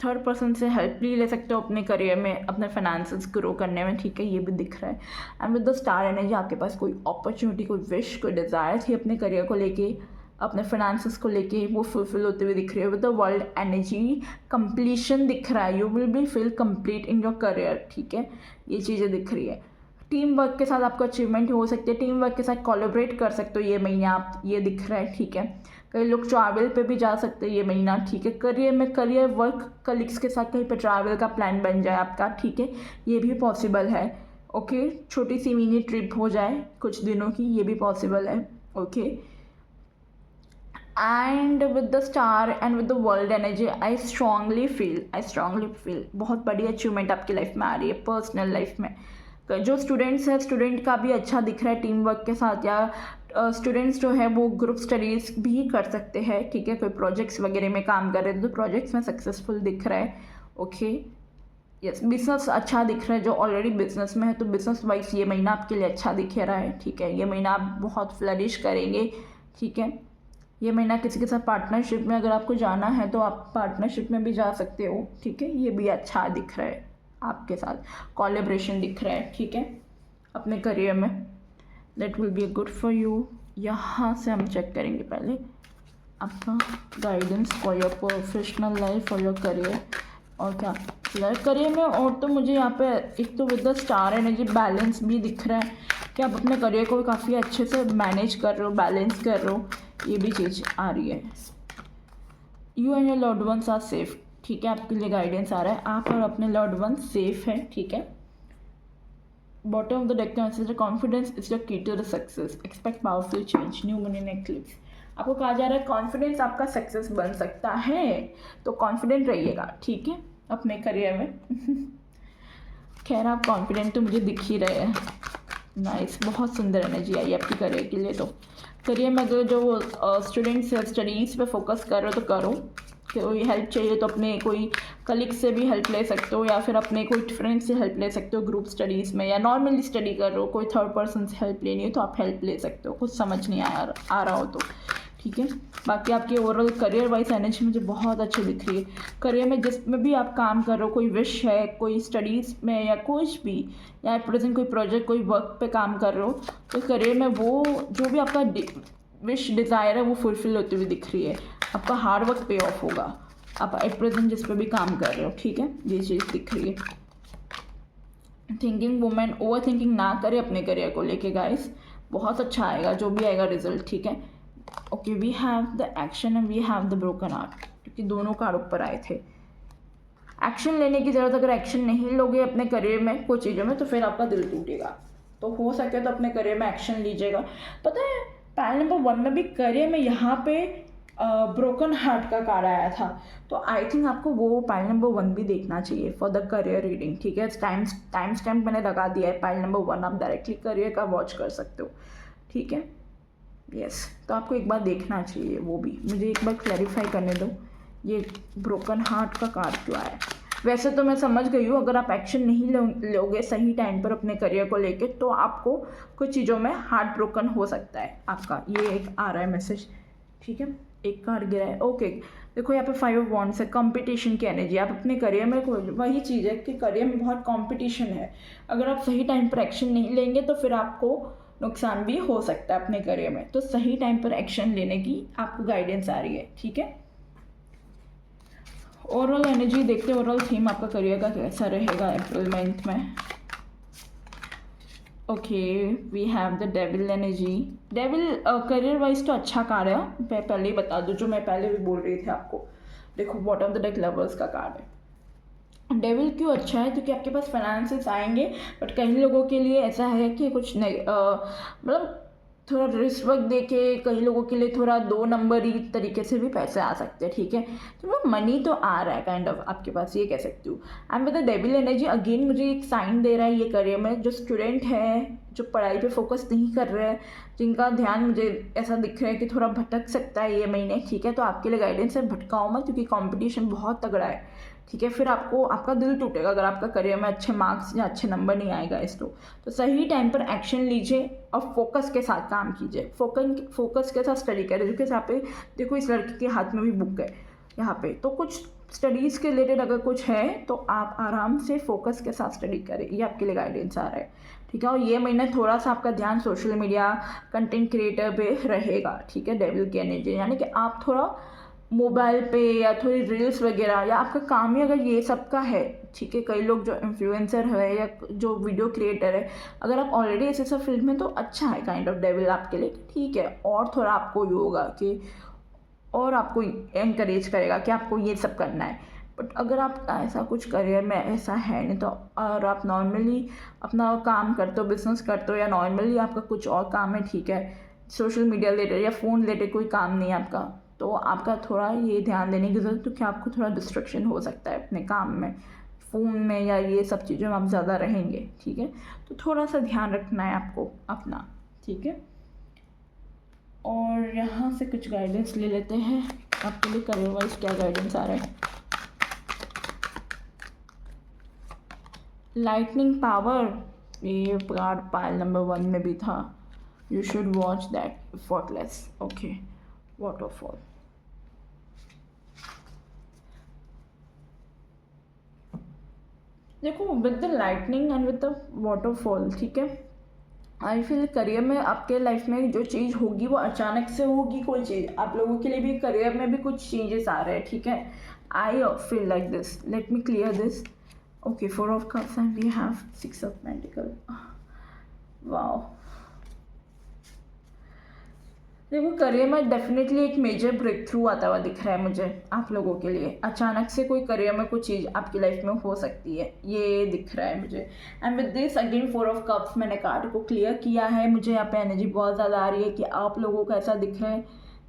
थर्ड पर्सन से हेल्प भी ले सकते हो अपने करियर में, अपने फाइनेंसेस ग्रो करने में, ठीक है, ये भी दिख रहा है। And with the star energy आपके पास कोई अपॉर्चुनिटी, कोई विश, कोई डिज़ायर थी अपने करियर को लेके, अपने फाइनेंसेस को लेके वो फुलफिल होते हुए दिख रही है with the world energy. Completion दिख रहा है, you will be feel complete in your career, ठीक है, ये चीज़ें दिख रही है। टीम वर्क के साथ आपको अचीवमेंट हो सकती है, टीम वर्क के साथ कोलैबोरेट कर सकते हो ये महीना आप, ये दिख रहा है, ठीक है। कई लोग ट्रैवल पे भी जा सकते हैं ये महीना, ठीक है। करियर में करियर वर्क कलीग्स के साथ कहीं पे ट्रैवल का प्लान बन जाए आपका, ठीक है, ये भी पॉसिबल है। ओके, छोटी सी मिनी ट्रिप हो जाए कुछ दिनों की, ये भी पॉसिबल है। Okay, and with the star and with the world energy I strongly feel बहुत बड़ी अचीवमेंट आपकी लाइफ में आ रही है, पर्सनल लाइफ में। जो स्टूडेंट्स है, स्टूडेंट का भी अच्छा दिख रहा है टीम वर्क के साथ, या स्टूडेंट्स जो है वो ग्रुप स्टडीज़ भी कर सकते हैं, ठीक है। कोई प्रोजेक्ट्स वगैरह में काम कर रहे हैं तो प्रोजेक्ट्स में सक्सेसफुल दिख रहा है। ओके, यस, बिजनेस अच्छा दिख रहा है, जो ऑलरेडी बिजनेस में है तो बिजनेस वाइज ये महीना आपके लिए अच्छा दिख रहा है, ठीक है। ये महीना आप बहुत फ्लरिश करेंगे, ठीक है। ये महीना किसी के साथ पार्टनरशिप में अगर आपको जाना है तो आप पार्टनरशिप में भी जा सकते हो, ठीक है, ये भी अच्छा दिख रहा है आपके साथ, कोलैबोरेशन दिख रहा है, ठीक है, अपने करियर में। That will be good for you. यहाँ से हम चेक करेंगे पहले आपका guidance for your professional life, for your career, और क्या करियर में। और तो मुझे यहाँ पे एक तो with the star energy balance भी दिख रहा है कि आप अपने करियर को काफ़ी अच्छे से मैनेज कर रहे हो, बैलेंस कर रहे हो, ये भी चीज़ आ रही है। You and your loved ones are safe, ठीक है, आपके लिए गाइडेंस आ रहा है, आप और अपने लव्ड वंस सेफ हैं, ठीक है। बॉटम ऑफ द डेक का confidence is the key to the success, expect powerful change, new moon in eclipse. आपको कहा जा रहा है कॉन्फिडेंस आपका सक्सेस बन सकता है, तो कॉन्फिडेंट रहिएगा, ठीक है, अपने करियर में। खैर आप कॉन्फिडेंट तो मुझे दिख ही रहे हैं। नाइस, बहुत सुंदर एनर्जी आई आपकी करियर के लिए। तो करियर में अगर जो स्टूडेंट्स स्टडीज़ पे फोकस कर रहे हो तो करो, कोई हेल्प चाहिए तो अपने कोई कलीग से भी हेल्प ले सकते हो, या फिर अपने कोई फ्रेंड से हेल्प ले सकते हो ग्रुप स्टडीज़ में, या नॉर्मली स्टडी कर रहे हो कोई थर्ड पर्सन से हेल्प लेनी हो तो आप हेल्प ले सकते हो, कुछ समझ नहीं आ रहा हो तो, ठीक है। बाकी आपकी ओवरऑल करियर वाइज एनर्जी मुझे बहुत अच्छी दिख रही है। करियर में जिसमें भी आप काम कर रहे हो, कोई विश है, कोई स्टडीज़ में या कुछ भी, या एट प्रेजेंट कोई प्रोजेक्ट, कोई वर्क पे काम कर रहे हो, तो करियर में वो जो भी आपका विश डिज़ायर है वो फुलफिल होती हुई दिख रही है। आपका हार्ड वर्क पे ऑफ होगा, आप एट प्रेजेंट जिस पे भी काम कर रहे हो, ठीक है, ये चीज़ दिख रही है। थिंकिंग वुमेन ओवर थिंकिंग ना करे अपने करियर को लेके गाइस, बहुत अच्छा आएगा जो भी आएगा रिजल्ट, ठीक है। Okay, we have the action and we have the broken art, क्योंकि दोनों कार्ड ऊपर आए थे। एक्शन लेने की ज़रूरत, अगर एक्शन नहीं लोगे अपने करियर में कुछ चीज़ों में तो फिर आपका दिल टूटेगा, तो हो सके तो अपने करियर में एक्शन लीजिएगा। पता है पैनल नंबर 1 में भी करियर में यहाँ पे ब्रोकन हार्ट का कार्ड आया था, तो आई थिंक आपको वो पाइल नंबर 1 भी देखना चाहिए फॉर द करियर रीडिंग, ठीक है। टाइम स्टैम्प मैंने लगा दिया है, पाइल नंबर 1 आप डायरेक्टली करियर का वॉच कर सकते हो, ठीक है। यस, तो आपको एक बार देखना चाहिए वो भी। मुझे एक बार क्लैरिफाई करने दो ये ब्रोकन हार्ट का कार्ड क्यों आया। वैसे तो मैं समझ गई हूँ, अगर आप एक्शन नहीं लोगे सही टाइम पर अपने करियर को लेके तो आपको कुछ चीज़ों में हार्ट ब्रोकन हो सकता है आपका, ये एक आ रहा है मैसेज, ठीक है। एक कार्ड गिरा है, ओके। देखो यहाँ पे 5 ऑफ वॉन्ड्स है, कंपटीशन की एनर्जी। आप अपने करियर में वही चीज़ है कि करियर में बहुत कंपटीशन है, अगर आप सही टाइम पर एक्शन नहीं लेंगे तो फिर आपको नुकसान भी हो सकता है अपने करियर में, तो सही टाइम पर एक्शन लेने की आपको गाइडेंस आ रही है, ठीक है। ओवरऑल एनर्जी देखते हैं, ओवरऑल थीम आपका करियर का कैसा रहेगा अप्रैल मंथ में। Okay, we have the devil energy. Devil career wise तो अच्छा कार्ड है, मैं पहले ही बता दूँ, जो मैं पहले भी बोल रही थी आपको। देखो bottom of the deck lovers का कार्ड है। डेविल क्यों अच्छा है, क्योंकि आपके पास फाइनेंसेस आएंगे, बट कई लोगों के लिए ऐसा है कि कुछ मतलब थोड़ा रिस्क वर्क दे के कई लोगों के लिए थोड़ा 2 नंबरी तरीके से भी पैसे आ सकते हैं, ठीक है। तो वो मनी तो आ रहा है काइंड ऑफ आपके पास, ये कह सकती हूँ। And with the devil energy again मुझे एक साइन दे रहा है ये करियर में, जो स्टूडेंट है, जो पढ़ाई पे फोकस नहीं कर रहे हैं, जिनका ध्यान मुझे ऐसा दिख रहा है कि थोड़ा भटक सकता है ये महीने, ठीक है। तो आपके लिए गाइडेंस है, भटकाओ मत, क्योंकि कॉम्पिटिशन बहुत तगड़ा है, ठीक है। फिर आपका दिल टूटेगा अगर आपका करियर में अच्छे मार्क्स या अच्छे नंबर नहीं आएगा इसको। तो सही टाइम पर एक्शन लीजिए और फोकस के साथ काम कीजिए, फोकस के साथ स्टडी करें। क्योंकि यहाँ पे देखो इस लड़की के हाथ में भी बुक है यहाँ पे, तो कुछ स्टडीज़ के रिलेटेड अगर कुछ है तो आप आराम से फोकस के साथ स्टडी करें, ये आपके लिए गाइडेंस आ रहा है। ठीक है। और ये महीना थोड़ा सा आपका ध्यान सोशल मीडिया कंटेंट क्रिएटर पे रहेगा, ठीक है। डेविल की एनर्जी यानी कि आप थोड़ा मोबाइल पे या थोड़ी रील्स वगैरह, या आपका काम ही अगर ये सब का है, ठीक है। कई लोग जो इन्फ्लुएंसर है या जो वीडियो क्रिएटर है, अगर आप ऑलरेडी ऐसे सब फील्ड में, तो अच्छा है काइंड ऑफ डेविल आपके लिए, ठीक है। और थोड़ा आपको ये होगा कि और आपको एनकरेज करेगा कि आपको ये सब करना है। बट अगर आप ऐसा कुछ करियर में ऐसा है नहीं, तो और आप नॉर्मली अपना काम करते हो, बिजनेस करते हो, या नॉर्मली आपका कुछ और काम है, ठीक है, सोशल मीडिया रिलेटेड या फ़ोन रिलेटेड कोई काम नहीं है आपका, तो आपका थोड़ा ये ध्यान देने की ज़रूरत है कि आपको थोड़ा डिस्ट्रक्शन हो सकता है अपने काम में, फ़ोन में या ये सब चीज़ों में आप ज़्यादा रहेंगे, ठीक है। तो थोड़ा सा ध्यान रखना है आपको अपना, ठीक है। और यहाँ से कुछ गाइडेंस ले लेते हैं आपके लिए, करियर वाइज क्या गाइडेंस आ रहा है। लाइटनिंग पावर, ये कार्ड पाइल नंबर 1 में भी था। You should watch that effortless, okay. Waterfall, देखो with the lightning and with the waterfall, ठीक है। आई फील करियर में आपके लाइफ में जो चीज़ होगी वो अचानक से होगी। कोई चीज़ आप लोगों के लिए भी करियर में भी कुछ चेंजेस आ रहे हैं, ठीक है। I feel like this, let me clear this, okay. 4 of cups and we have 6 of pentacle, wow. देखो करियर में डेफिनेटली एक मेजर ब्रेक थ्रू आता हुआ दिख रहा है मुझे आप लोगों के लिए। अचानक से कोई करियर में कुछ चीज़ आपकी लाइफ में हो सकती है, ये दिख रहा है मुझे। And with this again 4 of cups, मैंने कार्ड को क्लियर किया है। मुझे यहाँ पे एनर्जी बहुत ज़्यादा आ रही है कि आप लोगों को ऐसा दिख रहा है,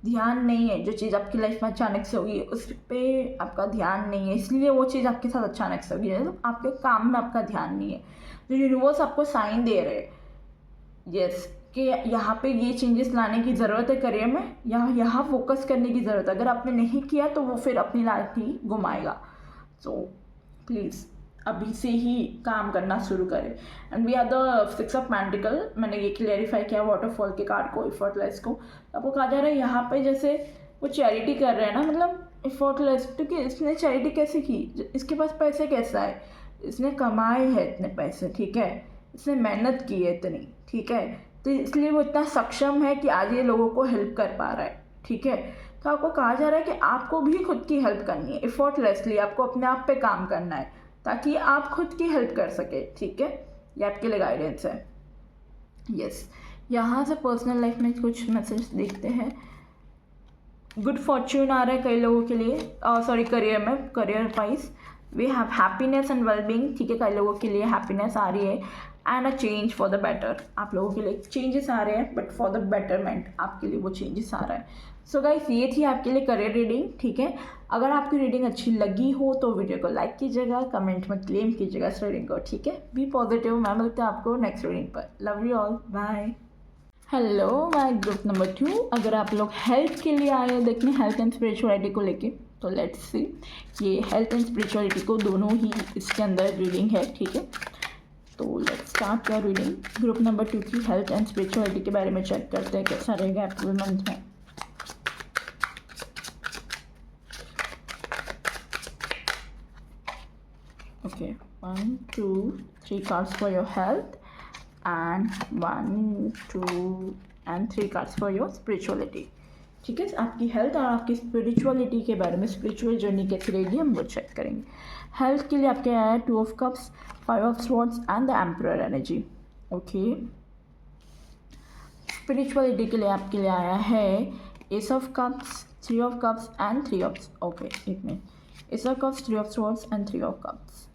ध्यान नहीं है। जो चीज़ आपकी लाइफ में अचानक से होगी उस पर आपका ध्यान नहीं है, इसलिए वो चीज़ आपके साथ अचानक से होगी। मतलब आपके काम में आपका ध्यान नहीं है। जो यूनिवर्स आपको साइन दे रहे हैं, यस, कि यहाँ पे ये चेंजेस लाने की ज़रूरत है करियर में, यहाँ फोकस करने की ज़रूरत है। अगर आपने नहीं किया तो वो फिर अपनी लाइफ ही घुमाएगा। सो प्लीज़ अभी से ही काम करना शुरू करें। And we are the 6 of pentacle, मैंने ये क्लेरिफाई किया वाटरफॉल के कार्ड को, एफर्टलेस को। आपको कहा जा रहा है यहाँ पे जैसे वो चैरिटी कर रहे हैं ना, मतलब एफर्टलेस, क्योंकि इसने चैरिटी कैसे की, इसके पास पैसे कैसा है, इसने कमाए हैं इतने पैसे, ठीक है, इसने मेहनत की है इतनी, ठीक है। तो इसलिए वो इतना सक्षम है कि आज ये लोगों को हेल्प कर पा रहा है, ठीक है। तो आपको कहा जा रहा है कि आपको भी खुद की हेल्प करनी है, एफर्टलेसली आपको अपने आप पे काम करना है ताकि आप खुद की हेल्प कर सके, ठीक है। ये आपके लिए गाइडेंस है, यस। यहाँ से पर्सनल लाइफ में कुछ मैसेज देखते हैं। गुड फॉर्च्यून आ रहा है कई लोगों के लिए, सॉरी करियर में, career wise we have happiness and wellbeing, ठीक है। कई लोगों के लिए हैप्पीनेस आ रही है and a change for the better, आप लोगों के लिए चेंजेस आ रहे हैं बट फॉर द बेटरमेंट आपके लिए वो चेंजेस आ रहा है। सो गाइस ये थी आपके लिए करियर रीडिंग, ठीक है। अगर आपकी रीडिंग अच्छी लगी हो तो वीडियो को लाइक कीजिएगा, कमेंट में क्लेम कीजिएगा इस रीडिंग को, ठीक है। बी पॉजिटिव, मैं मिलती हूँ आपको नेक्स्ट रीडिंग पर। Love you all, bye. Hello my group number 2, अगर आप लोग हेल्थ के लिए आए हो देखने, हेल्थ एंड स्पिरिचुअलिटी को लेके, तो लेट्स सी। ये हेल्थ एंड स्पिरिचुअलिटी को दोनों ही इसके अंदर रीडिंग है, ठीक है। तो let's start your reading. Group number 2 की हेल्थ एंड स्पिरिचुअलिटी के बारे में चेक करते हैं कैसा रहेगा अप्रैल मंथ में। Okay, 1 2 3 cards for your health and 1 2 and 3 cards for your spirituality, ठीक है। आपकी हेल्थ और आपकी स्पिरिचुअलिटी के बारे में, स्पिरिचुअल जर्नी कैसी रहेगी हम वो चेक करेंगे। हेल्थ के लिए आपके आया है 2 of cups, 5 of swords and the emperor energy, okay. Spirituality के लिए आपके लिए आया है ace of cups, 3 of cups and 3 of, okay एक minute, ace of cups, 3 of swords and 3 of cups.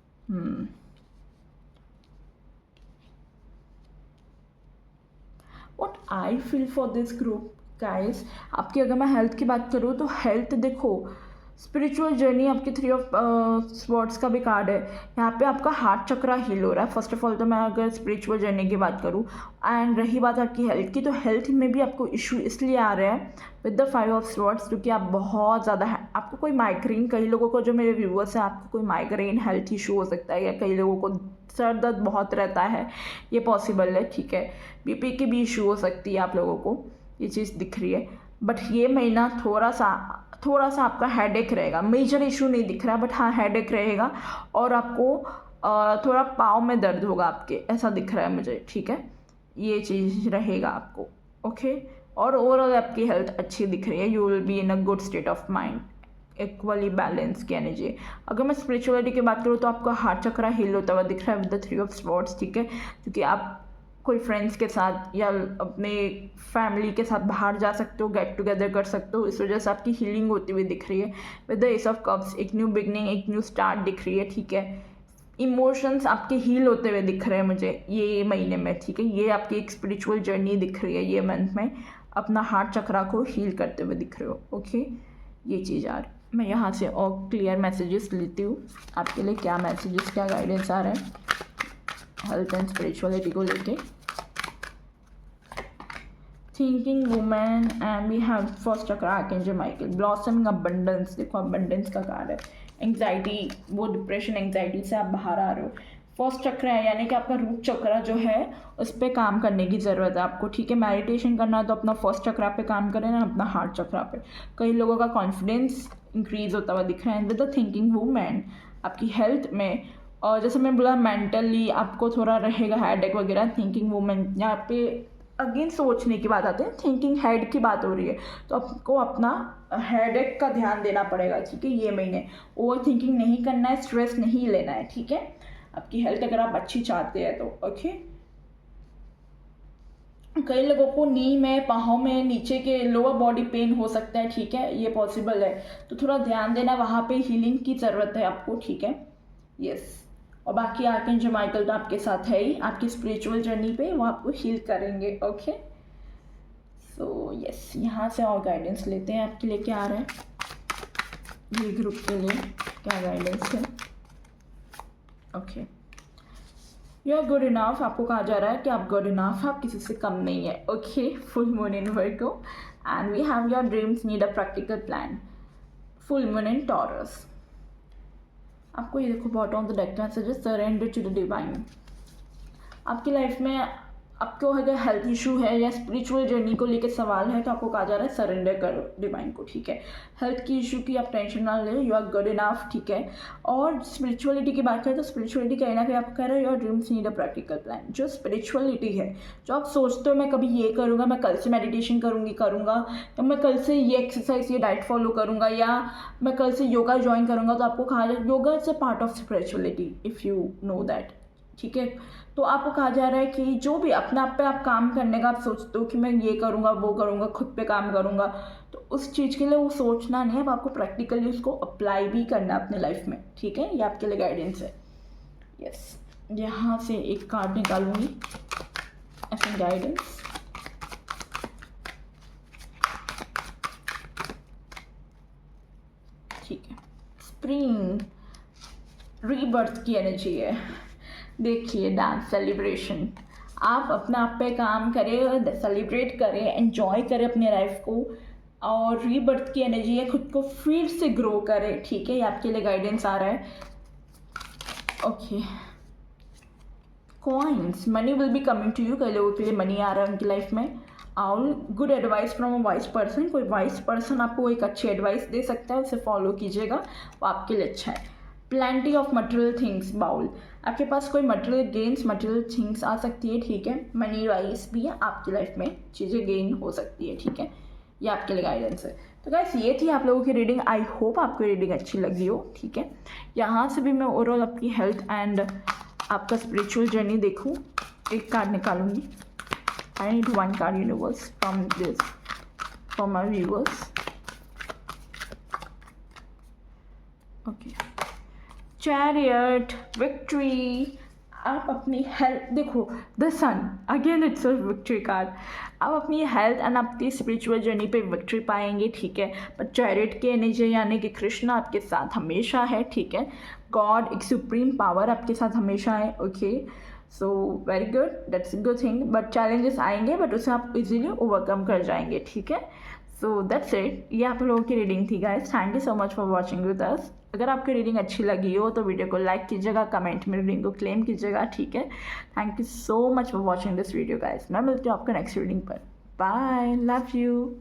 What I feel for this group guys, आपकी अगर मैं हेल्थ की बात करूँ तो हेल्थ देखो, स्पिरिचुअल जर्नी आपकी 3 ऑफ स्वॉर्ड्स का भी कार्ड है। यहाँ पे आपका हार्ट चक्रा हील हो रहा है फर्स्ट ऑफ ऑल, तो मैं अगर स्पिरिचुअल जर्नी की बात करूँ। एंड रही बात आपकी हेल्थ की, तो हेल्थ में भी आपको इशू इसलिए आ रहे हैं विद द 5 ऑफ स्वॉर्ड्स, क्योंकि आप बहुत ज़्यादा आपको कोई माइग्रेन, कई लोगों को, जो मेरे व्यूअर्स हैं, आपको कोई माइग्रेन हेल्थ इशू हो सकता है, या कई लोगों को सर दर्द बहुत रहता है, ये पॉसिबल है, ठीक है। बीपी की भी इशू हो सकती है आप लोगों को, ये चीज़ दिख रही है। बट ये महीना थोड़ा सा आपका हेडेक रहेगा, मेजर इशू नहीं दिख रहा बट हाँ हेडेक रहेगा। और आपको थोड़ा पाँव में दर्द होगा आपके, ऐसा दिख रहा है मुझे, ठीक है, ये चीज़ रहेगा आपको, ओके। और ओवरऑल आपकी हेल्थ अच्छी दिख रही है, you will be in a good state of mind, equally balance की एनर्जी। अगर मैं स्पिरिचुअलिटी की बात करूँ तो आपका हार्ट चक्रा हील होता हुआ दिख रहा है विद द 3 ऑफ स्वॉर्ड्स, ठीक है, क्योंकि आप कोई फ्रेंड्स के साथ या अपने फैमिली के साथ बाहर जा सकते हो, गेट टुगेदर कर सकते हो, इस वजह से आपकी हीलिंग होती हुई दिख रही है with the S of cups. एक न्यू बिगनिंग, एक न्यू स्टार्ट दिख रही है, ठीक है। इमोशंस आपके हील होते हुए दिख रहे हैं मुझे ये महीने में, ठीक है। ये आपकी एक स्पिरिचुअल जर्नी दिख रही है ये मंथ में, अपना हार्ट चक्रा को हील करते हुए दिख रहे हो, ओके। ये चीज़ आ रही, मैं यहाँ से और क्लियर मैसेजेस लेती हूँ आपके लिए, क्या मैसेजेस, क्या गाइडेंस आ रहा है हेल्थ एंड स्पिरिचुअलिटी को लेके। Thinking women and we have first chakra archangel Michael, blossoming abundance, देखो अबंडेंस का कार्ड है। एंग्जाइटी, वो डिप्रेशन एंग्जाइटी से आप बाहर आ रहे हो। फर्स्ट चक्र है यानी कि आपका रूट चक्र जो है उस पर काम करने की ज़रूरत है आपको, ठीक है। मेडिटेशन करना है तो अपना फर्स्ट चक्र पे काम करें ना, अपना हार्ट चक्र पे। कई लोगों का कॉन्फिडेंस इंक्रीज होता हुआ दिख रहा है विद द थिंकिंग वुमेन। आपकी हेल्थ में, और जैसे मैं बोला मेंटली आपको थोड़ा रहेगा हेडेक वगैरह, थिंकिंग वुमेन यहाँ पे अगेन सोचने की बात आती है, थिंकिंग हेड की बात हो रही है, तो आपको अपना हेडेक का ध्यान देना पड़ेगा, ठीक है। ये महीने ओवर थिंकिंग नहीं करना है, स्ट्रेस नहीं लेना है, ठीक है। आपकी हेल्थ अगर आप अच्छी चाहते हैं तो, ओके। कई लोगों को नी में, पाँव में, नीचे के लोअर बॉडी पेन हो सकता है, ठीक है, ये पॉसिबल है, तो थोड़ा ध्यान देना, वहाँ पे हीलिंग की ज़रूरत है आपको, ठीक है, यस। और बाकी आर्कएंजल माइकल तो आपके साथ है ही, आपकी स्पिरिचुअल जर्नी पे वो आपको हील करेंगे, ओके। सो यस, यहाँ से और गाइडेंस लेते हैं आपके लिए, क्या आ रहा है ये ग्रुप के लिए, क्या गाइडेंस है, okay. You are good enough, आपको कहा जा रहा है कि आप गुड इनफ, आप किसी से कम नहीं है, okay. Full moon in Virgo and we have your dreams need a practical plan, full moon in Taurus. आपको ये देखो bottom of the deck messages, surrender to the divine. आपकी लाइफ में आपको अगर हेल्थ इशू है या स्पिरिचुअल जर्नी को लेकर सवाल है तो आपको कहा जा रहा है सरेंडर करो डिवाइन को, ठीक है। हेल्थ की इशू की आप टेंशन ना ले, यू आर गुड इनफ, ठीक है। और स्पिरिचुअलिटी की बात करें तो स्पिरिचुअलिटी कहीं ना कहीं आपको कह रहे हो your dreams need a practical plan. जो स्पिरिचुअलिटी है, जो आप सोचते हो मैं कभी ये करूँगा, मैं कल से मेडिटेशन करूँगा, या मैं कल से ये एक्सरसाइज, ये डाइट फॉलो करूँगा, या मैं कल से योगा ज्वाइन करूँगा, तो आपको कहा जाए yoga is a part of spirituality if you know that, ठीक है। तो आपको कहा जा रहा है कि जो भी अपने आप पे आप काम करने का आप सोचते हो कि मैं ये करूँगा, वो करूँगा, खुद पे काम करूँगा, तो उस चीज़ के लिए वो सोचना नहीं है, अब आपको प्रैक्टिकली उसको अप्लाई भी करना है अपने लाइफ में, ठीक है। ये आपके लिए गाइडेंस है, यस। यहाँ से एक कार्ड निकालूंगी ऐसे गाइडेंस, ठीक है। स्प्रिंग रीबर्थ की एनर्जी है, देखिए डांस सेलिब्रेशन, आप अपने आप पे काम करें, सेलिब्रेट करें, एंजॉय करें अपने लाइफ को, और रीबर्थ की एनर्जी है, खुद को फिर से ग्रो करें, ठीक है। ये आपके लिए गाइडेंस आ रहा है, okay. Coins, money will be coming to you, कई लोगों के लिए मनी आ रहा है उनकी लाइफ में। All good advice from a wise person, कोई वाइज पर्सन आपको एक अच्छी एडवाइस दे सकता है, उसे फॉलो कीजिएगा, वो आपके लिए अच्छा है। Plenty of material things, bowl, आपके पास कोई मटेरियल गेन्स, मटेरियल थिंग्स आ सकती है, ठीक है। मनी वाइज भी है, आपकी लाइफ में चीज़ें गेन हो सकती है, ठीक है। ये आपके लिए गाइडेंस है। तो गाइस ये थी आप लोगों की रीडिंग, आई होप आपको रीडिंग अच्छी लगी हो, ठीक है। यहाँ से भी मैं ओवरऑल आपकी हेल्थ एंड आपका स्पिरिचुअल जर्नी देखूँ, एक कार्ड निकालूंगी। I need one card universe from this for my viewers, okay. Chariot, victory, आप अपनी हेल्थ देखो, the sun again it's a victory card, आप अपनी हेल्थ एंड आपकी स्पिरिचुअल जर्नी पे विक्ट्री पाएंगे, ठीक है। पर चैरियट की एनर्जी यानी कि कृष्ण आपके साथ हमेशा है, ठीक है। गॉड एक सुप्रीम पावर आपके साथ हमेशा है, okay. So very good, that's a good thing. But challenges आएंगे, बट उसे आप इजीली ओवरकम कर जाएंगे, ठीक है। सो दैट्स इट, ये आप लोगों की रीडिंग थी guys. Thank you so much for watching with us. अगर आपकी रीडिंग अच्छी लगी हो तो वीडियो को लाइक कीजिएगा, कमेंट में रीडिंग को क्लेम कीजिएगा, ठीक है। Thank you so much for watching this video guys. मैं मिलती हूँ आपको नेक्स्ट रीडिंग पर। Bye, love you.